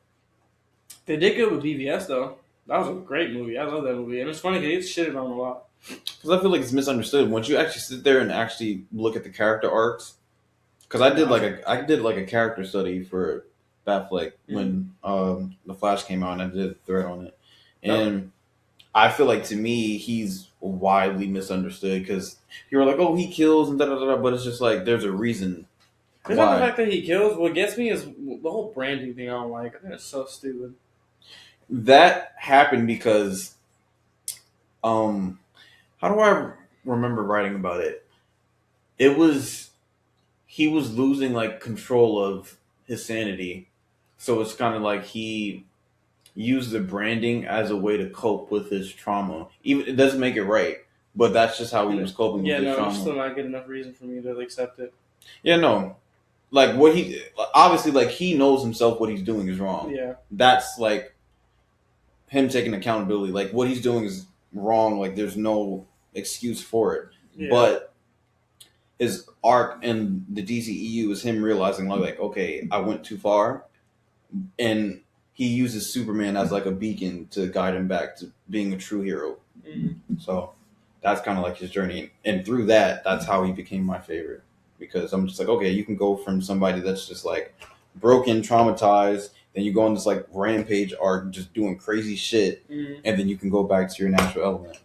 They did good with BVS though. That was a great movie. I love that movie, and it's funny because it's shitted on a lot. Because I feel like it's misunderstood once you actually sit there and actually look at the character arcs. Because I did like a character study for Batfleck when the Flash came out, and I did a thread on it, and I feel like to me he's widely misunderstood because you're like, oh, he kills and da da da, but it's just like there's a reason. It's not the fact that he kills. What gets me is the whole branding thing. I don't like. I think it's so stupid. That happened because, how do I remember writing about it? It was he was losing like control of his sanity, so it's kind of like he used the branding as a way to cope with his trauma. Even it doesn't make it right, but that's just how he was coping with his trauma. It's still not good enough reason for me to accept it. Yeah, no. Like what he obviously like he knows himself what he's doing is wrong. Yeah. That's like him taking accountability. Like what he's doing is wrong. Like there's no excuse for it. Yeah. But his arc in the DCEU is him realizing like okay, I went too far, and he uses Superman as like a beacon to guide him back to being a true hero. Mm-hmm. So that's kind of like his journey, and through that, that's how he became my favorite. Because I'm just like, okay, you can go from somebody that's just like broken, traumatized, then you go on this like rampage arc, just doing crazy shit, and then you can go back to your natural element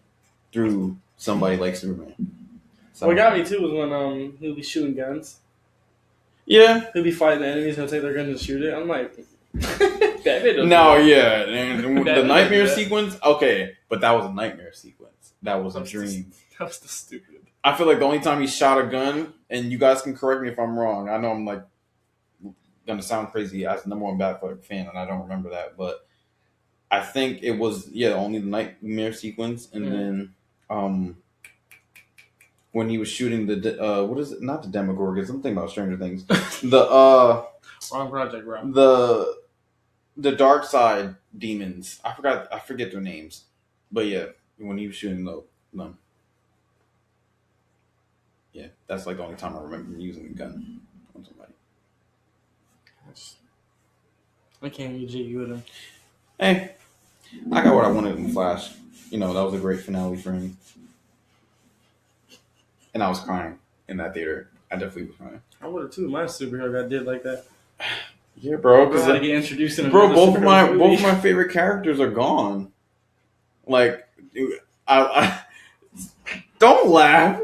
through somebody like Superman. So, what got me too was when he'll be shooting guns. Yeah, he'll be fighting enemies, he'll take their guns and shoot it. I'm like, Batman no, yeah, and the nightmare sequence. Okay, but that was a nightmare sequence. That was a dream. That was the stupid. I feel like the only time he shot a gun, and you guys can correct me if I'm wrong. I know I'm like gonna sound crazy as the #1 Batfleck fan, and I don't remember that, but I think it was only the nightmare sequence, and then when he was shooting the what is it? Not the Demogorgons. I'm thinking about Stranger Things. The wrong project, bro. The dark side demons. I forget their names, but yeah, when he was shooting them. Yeah, that's like the only time I remember him using a gun on somebody. I can't be jiggy with him. Hey, I got what I wanted in Flash. You know, that was a great finale for him. And I was crying in that theater. I definitely was crying. I would have too. My superhero got did like that. Yeah, bro. Because I get introduced in both of my favorite characters are gone. Like, I don't laugh.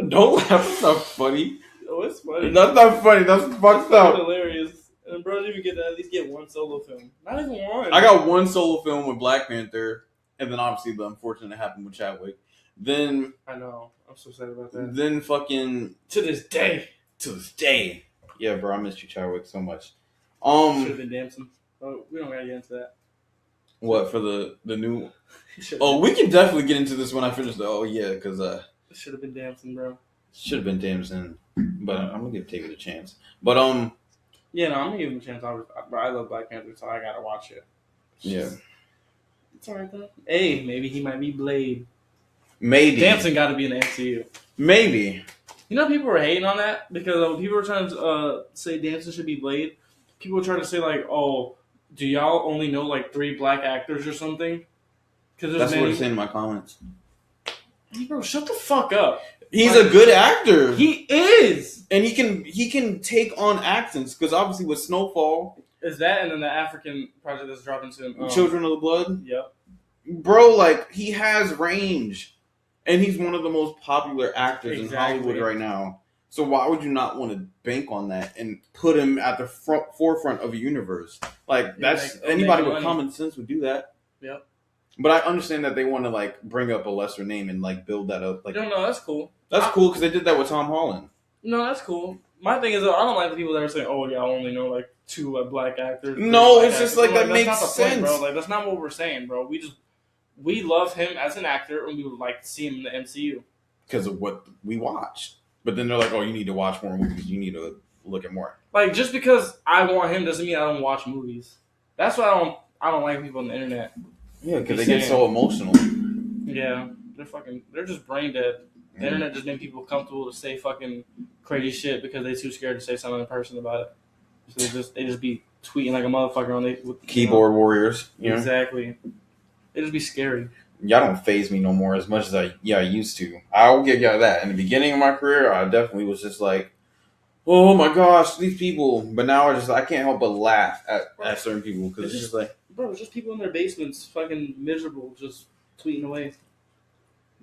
Don't laugh. It's not funny. Oh, it's funny. That's not funny. That's fucked up. Hilarious. And bro didn't even get to at least get one solo film. Not even one. I got one solo film with Black Panther, and then obviously the unfortunate that happened with Chadwick. Then I know. I'm so sad about that. Then fucking to this day. Yeah, bro, I missed you, Chadwick, so much. Should have been dancing. Oh, we don't gotta get into that. What for the new? Oh, we can definitely get into this when I finish the. Oh yeah, because should have been dancing, bro. Should have been dancing, but I'm gonna give David a chance. But yeah, no, I'm gonna give him a chance. I love Black Panther, so I gotta watch it. It's alright though. Hey, maybe he might be Blade. Maybe dancing got to be in the MCU. Maybe. You know, people were hating on that because people were trying to say dancing should be Blade. People were trying to say like, "Oh, do y'all only know like 3 black actors or something?" Because that's what it's saying in my comments. Hey, bro, shut the fuck up. He's a good actor. He is, and he can take on accents because obviously with Snowfall is that, and then the African project that's dropping soon, Children of the Blood. Yep, bro, like he has range, and he's one of the most popular actors in Hollywood right now. So why would you not want to bank on that and put him at the forefront of a universe? Like that's anybody with common sense would do that. Yep. But I understand that they want to like bring up a lesser name and like build that up. Like, No, that's cool. that's cool because they did that with Tom Holland. No, that's cool. My thing is, though, I don't like the people that are saying, "Oh, yeah, I only know like 2 black actors." No, black it's just actors. like I'm that that's makes not the sense, point, bro. Like that's not what we're saying, bro. We love him as an actor, and we would like to see him in the MCU because of what we watched. But then they're like, "Oh, you need to watch more movies. You need to look at more." Like just because I want him doesn't mean I don't watch movies. That's why I don't like people on the internet. Yeah, because they get so emotional. Yeah, they're just brain dead. The internet just made people comfortable to say fucking crazy shit because they're too scared to say something in person about it. So they just be tweeting like a motherfucker on with keyboard warriors. You know? Exactly. They just be scary. Y'all don't phase me no more as much as I used to. I'll give y'all that. In the beginning of my career, I definitely was just like, oh my gosh, these people. But now I can't help but laugh at certain people because it's just like, bro, it's just people in their basements, fucking miserable, just tweeting away.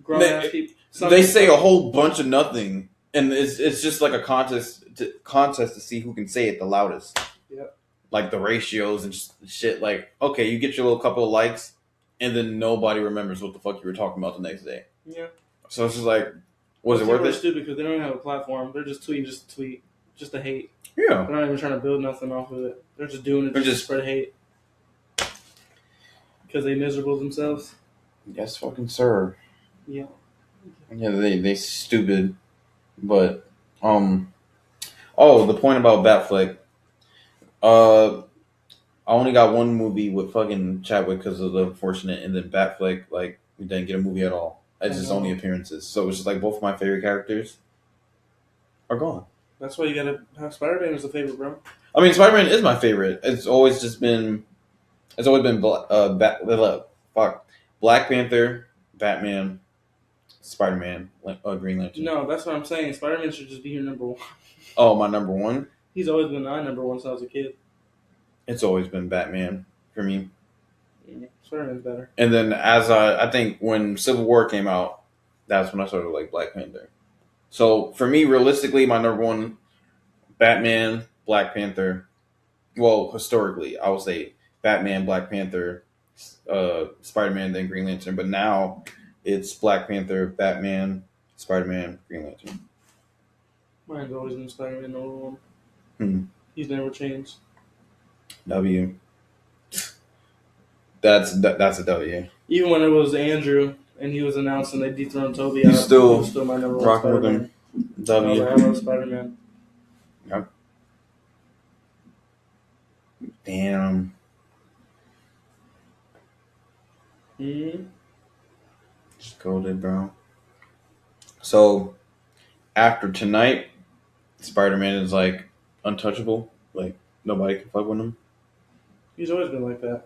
Grown ass people. They say a whole bunch of nothing, and it's just like a contest to see who can say it the loudest. Yep. Like the ratios and shit. Like, okay, you get your little couple of likes, and then nobody remembers what the fuck you were talking about the next day. Yeah. So it's just like, was it worth it? Stupid because they don't have a platform. They're just tweeting just to tweet, just to hate. Yeah. They're not even trying to build nothing off of it. They're just doing it just to spread hate. Because they miserable themselves. Yes, fucking sir. Yeah. Yeah, they stupid. But the point about Batfleck. I only got one movie with fucking Chadwick because of the unfortunate, and then Batfleck, like, we didn't get a movie at all. It's just only appearances. So it's just like both of my favorite characters are gone. That's why you gotta have Spider-Man as a favorite, bro. I mean, Spider-Man is my favorite. It's always been Black Panther, Batman, Spider-Man, Green Lantern. No, that's what I'm saying. Spider-Man should just be your number 1. Oh, my number 1? He's always been my number 1 since I was a kid. It's always been Batman for me. Yeah, Spider-Man's better. And then I think when Civil War came out, that's when I started like Black Panther. So for me, realistically, my number 1, Batman, Black Panther. Well, historically, I would say Batman, Black Panther, Spider-Man, then Green Lantern. But now it's Black Panther, Batman, Spider-Man, Green Lantern. Mine's always been Spider-Man number 1. He's never changed. W. That's a W. Even when it was Andrew and he was announced and they dethroned Toby, he's still my number 1 rocking with him. W. I love Spider-Man. Yep. Damn. Just goaded, bro. So after tonight, Spider-Man is like untouchable. Like nobody can fuck with him. He's always been like that.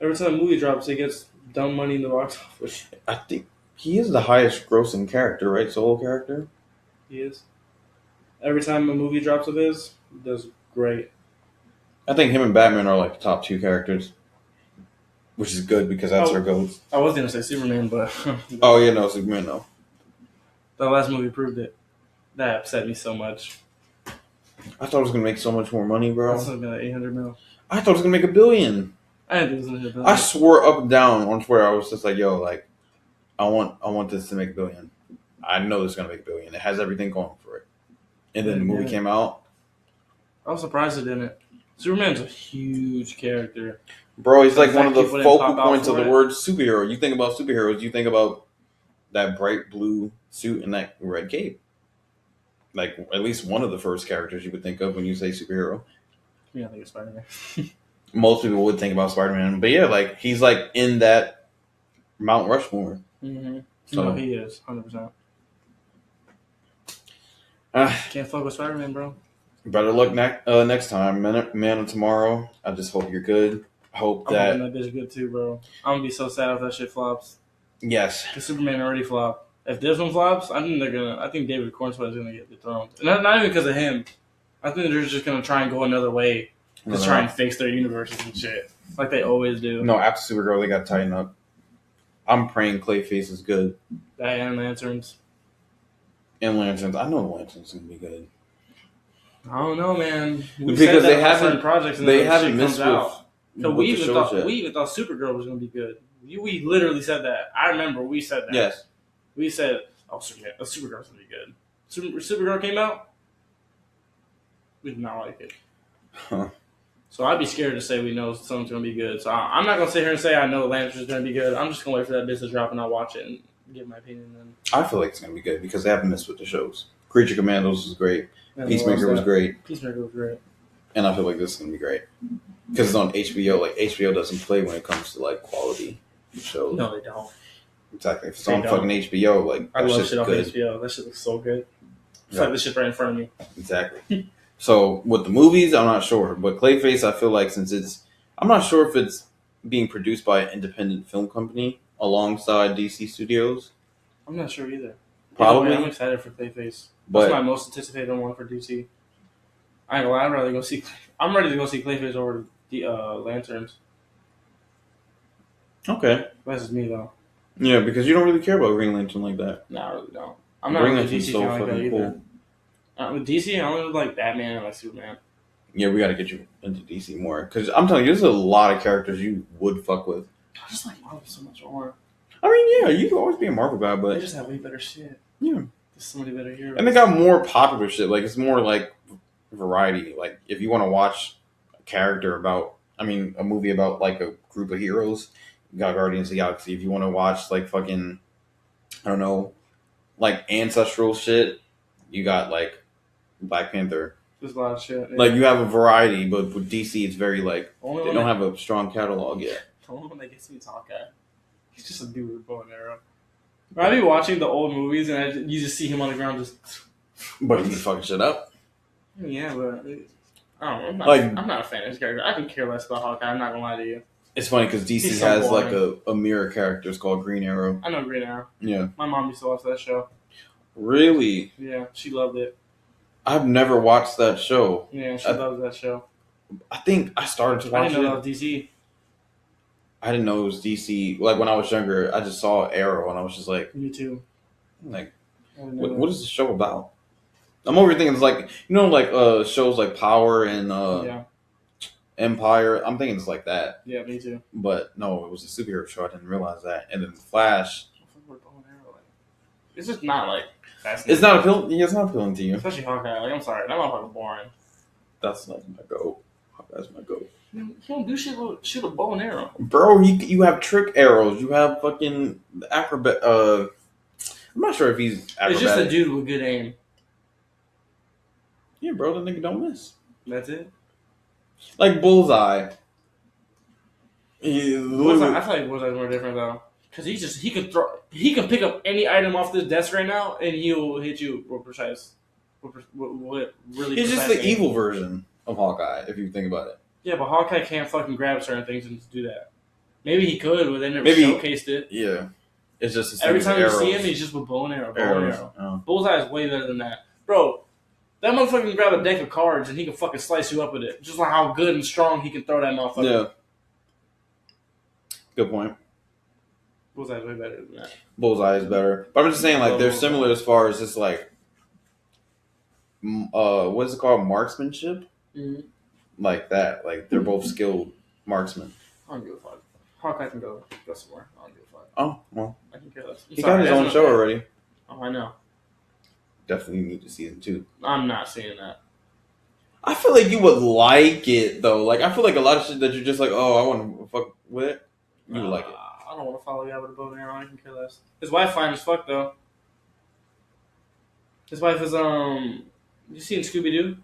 Every time a movie drops, he gets dumb money in the box office. I think he is the highest grossing character, right? Solo character. He is. Every time a movie drops of his, he does great. I think him and Batman are like the top 2 characters, which is good because that's our goats. I was gonna say Superman, but oh yeah, no, Superman, no. The last movie proved it. That upset me so much. I thought it was gonna make so much more money, bro. That's something like $800 million. I thought it was gonna make $1 billion. I didn't think it was gonna hit $1 billion. I swore up and down on Twitter. I was just like, "Yo, like, I want this to make $1 billion. I know it's gonna make $1 billion. It has everything going for it." And then the movie came out. I was surprised it didn't. Superman's a huge character, bro. He's like one of the focal points of the word superhero. You think about superheroes, you think about that bright blue suit and that red cape. Like at least one of the first characters you would think of when you say superhero. Yeah, I think it's Spider-Man. Most people would think about Spider-Man, but yeah, like he's like in that Mount Rushmore. Mm-hmm. So no, he is 100%. Can't fuck with Spider-Man, bro. Better luck next time, man of tomorrow. I just hope you're good. I hope that bitch good too, bro. I'm gonna be so sad if that shit flops. Yes, because Superman already flopped. If this one flops, I think David Cornswell is gonna get dethroned. Not even because of him. I think they're just gonna try and go another way to try and fix their universes and shit, like they always do. No, after Supergirl, they got to tighten up. I'm praying Clayface is good. That and Lanterns. And Lanterns, I know Lanterns gonna be good. I don't know, man. Because they haven't missed with So with the shows yet. we even thought Supergirl was gonna be good. We literally said that. I remember we said that. Yes. We said, "Oh, Supergirl's gonna be good." Supergirl came out. We did not like it. Huh. So I'd be scared to say we know something's gonna be good. So I'm not gonna sit here and say I know Lanterns gonna be good. I'm just gonna wait for that business drop and I'll watch it and give my opinion. Then I feel like it's gonna be good because they haven't missed with the shows. Creature Commandos was great. and Peacemaker was great. Peacemaker was great. And I feel like this is gonna be great because it's on HBO. Like HBO doesn't play when it comes to like quality shows. No, they don't. Exactly. If it's They on don't. fucking HBO, like I that love shit's shit off good. HBO. That shit looks so good. It's Yeah. like this shit right in front of me. Exactly. So with the movies, I'm not sure, but Clayface, I feel like I'm not sure if it's being produced by an independent film company alongside DC Studios. I'm not sure either. Probably. Either way, I'm excited for Clayface. But That's my most anticipated one for DC. I ain't gonna lie, I'm ready to go see Clayface over the Lanterns. okay, That's just me though. yeah, because you don't really care about Green Lantern like that. No, I really don't. I'm not Green really a Lantern's DC so fan like that fucking either. cool. With DC, I only like Batman and like Superman. Yeah, we got to get you into DC more because I'm telling you, there's a lot of characters you would fuck with. I just like Marvel so much more. I mean, yeah, you could always be a Marvel guy, They but just have way better shit. yeah, There's so many better heroes. and they got more popular shit. Like it's more like variety. Like if you want to watch a movie about like a group of heroes, you got Guardians of the Galaxy. If you want to watch like fucking, I don't know, like ancestral shit, you got like Black Panther. There's a lot of shit. Yeah. Like you have a variety, but with DC, it's very like only they one don't have a strong catalog yet. The only one that gets me is Hawkeye. He's just a dude with a bow and arrow. But I be watching the old movies and you just see him on the ground just. But he's fucking shit up. Yeah, but I don't know. I'm not a fan of his character. I can care less about Hawkeye. I'm not gonna lie to you. It's funny because DC He's so has boring. like a mirror character. It's called Green Arrow. I know Green Arrow. Yeah. My mom used to watch that show. Really? Yeah, she loved it. I've never watched that show. Yeah, she loves that show. I think I started to I watch didn't know it. that was DC. I didn't know it was DC. Like when I was younger, I just saw Arrow and I was just like, Me too. I didn't know what is the show about? I'm over here thinking it's like like shows like Power and yeah, Empire. I'm thinking it's like that. yeah, me too. But no, it was a superhero show. I didn't realize that. And then Flash. It's just not like fascinating. It's not appealing. Yeah, it's not appealing to you. Especially Hawkeye. Like, I'm sorry, that motherfucker's boring. That's like my goat. That's my goat. He don't do shit with shoot a bow and arrow. Bro, you have trick arrows. You have fucking acrobat. I'm not sure if he's acrobatic. It's just a dude with good aim. Yeah, bro, the nigga don't miss. That's it. Like Bullseye. I feel like Bullseye's more different though, because he can pick up any item off this desk right now and he'll hit you with precise. With really. He's just precise the aim. evil version of Hawkeye, if you think about it. Yeah, but Hawkeye can't fucking grab certain things and do that. Maybe he could, but they never Maybe- showcased it. Yeah. It's just the same Every as time you arrows. see him, he's just with bow and arrow. Arrows. Oh. Bullseye is way better than that. Bro, that motherfucker can grab a deck of cards and he can fucking slice you up with it. Just like how good and strong he can throw that motherfucker. Yeah. Good point. Bullseye's way better than that. Bullseye is better. But I'm just saying, like, they're similar as far as just, like, what is it called? Marksmanship? Mm-hmm. Like that. Like, they're both skilled marksmen. I don't give a fuck. Hawkeye can go somewhere. I don't give a fuck. Oh, well. I can care less. He got his own show already. Oh, I know. Definitely need to season 2. I'm not seeing that. I feel like you would like it, though. Like, I feel like a lot of shit that you're just like, oh, I want to fuck with it. You would like it. I don't want to follow a guy with a bow and arrow. I can care less. His wife fine as fuck though. His wife is You seen Scooby Doo?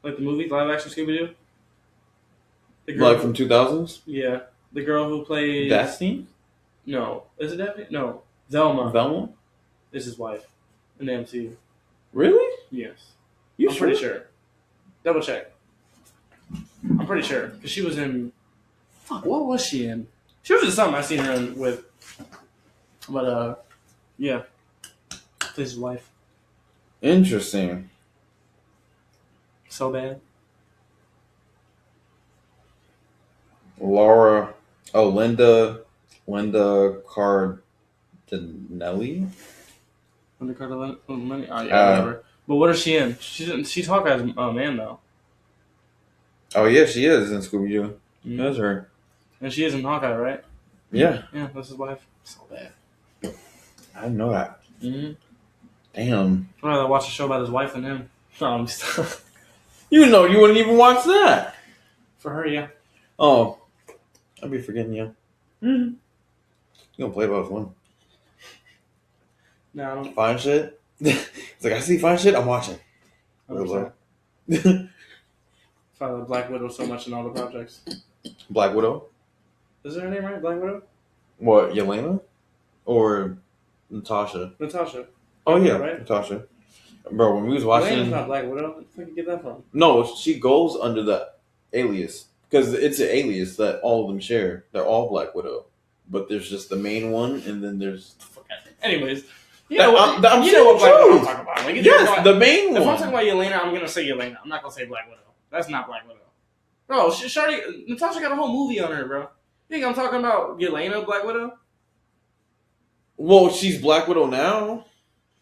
Like the movie, live action Scooby Doo. Like from 2000s? Yeah, the girl who plays Daphne? No, is it Daphne? No, Velma. Velma? Is his wife in the MCU? Really? Yes, You I'm sure? pretty sure. Double check. I'm pretty sure because she was in. Fuck, what was she in? She was in something I seen her in with. But yeah, plays his wife. Interesting. So bad. Linda Cardinelli? Linda Cardinelli. Oh yeah, whatever. But what is she in? She's Hawkeye's man though. Oh, yeah, she is in Scooby-Doo. That's her. And she is in Hawkeye, right? Yeah. Yeah, that's his wife. So bad. I didn't know that. Mm-hmm. Damn. I'd rather watch a show about his wife than him. You know you wouldn't even watch that. For her, yeah. Oh. I'd be forgetting you. Mm-hmm. You gonna play about one. No, I don't. Fine shit? It's like, I see fine shit, I'm watching. 100%. Follow Black Widow so much in all the projects. Black Widow? Is that her name, right? Black Widow? What, Yelena? Or Natasha? Natasha. Oh, yeah, Right? Natasha. Bro, when we was watching... Yelena's not Black Widow. Where the fuck you get that from? No, she goes under the alias. Because it's an alias that all of them share. They're all Black Widow. But there's just the main one, and then there's... Anyways... You know what Black Widow I'm talking about. Like, yes, the main one. If I'm talking about Yelena, I'm going to say Yelena. I'm not going to say Black Widow. That's not Black Widow. Bro, Natasha got a whole movie on her, bro. You think I'm talking about Yelena, Black Widow? Well, she's Black Widow now.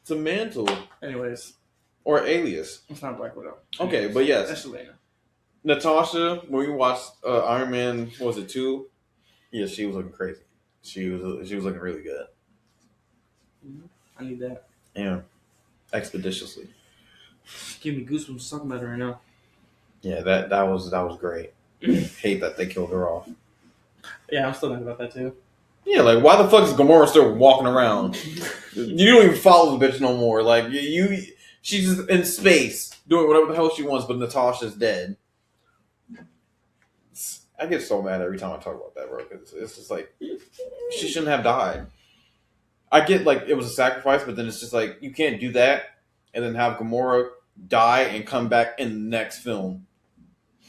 It's a mantle. Anyways. Or alias. It's not Black Widow. Okay, but yes. That's Yelena. Natasha, when we watched Iron Man, what was it, 2? Yeah, she was looking crazy. She was looking really good. Mm-hmm. I need that. Yeah. Expeditiously. Give me goosebumps talking about her right now. Yeah, that was great. Hate that they killed her off. Yeah, I'm still mad about that too. Yeah, like why the fuck is Gamora still walking around? You don't even follow the bitch no more. Like she's just in space doing whatever the hell she wants, but Natasha's dead. I get so mad every time I talk about that, bro. Because it's just like she shouldn't have died. I get like it was a sacrifice, but then it's just like you can't do that and then have Gamora die and come back in the next film.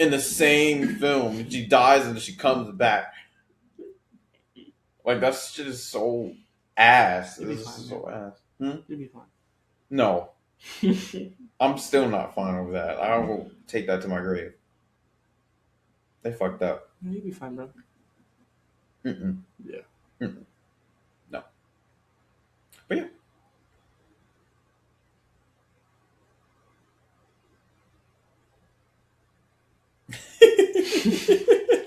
In the same film, she dies and then she comes back. Like that shit is so ass. This is so ass. You'll be fine. No, I'm still not fine with that. I will take that to my grave. They fucked up. You'll be fine, bro. Mm-mm. Yeah. Mm-mm. No. But yeah.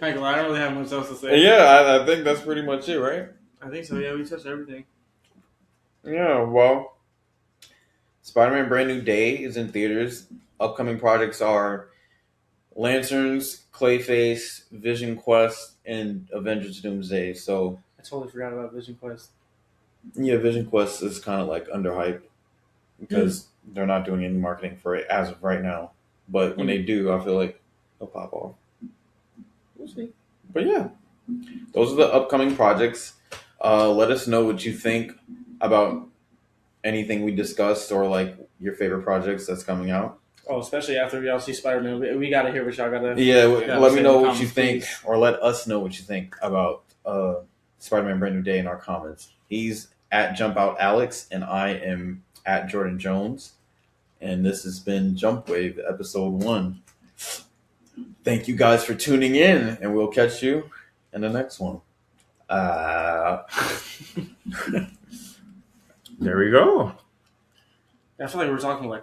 I don't really have much else to say. Yeah, I think that's pretty much it, right? I think so. Yeah, we touched everything. Yeah, well, Spider-Man Brand New Day is in theaters. Upcoming projects are Lanterns, Clayface, Vision Quest, and Avengers Doomsday. So I totally forgot about Vision Quest. yeah, Vision Quest is kind of like underhyped because they're not doing any marketing for it as of right now. But when they do, I feel like they'll pop off. We'll see. But yeah, those are the upcoming projects. Let us know what you think about anything we discussed or like your favorite projects that's coming out. Oh, especially after y'all see Spider-Man. We got to hear what y'all got to... Yeah, let me know what you think, please. or let us know what you think about Spider-Man Brand New Day in our comments. He's at Jump Out Alex, and I am at Jordan Jones. And this has been Jumpwave, episode 1. Thank you guys for tuning in, and we'll catch you in the next one. There we go. I feel like we're talking like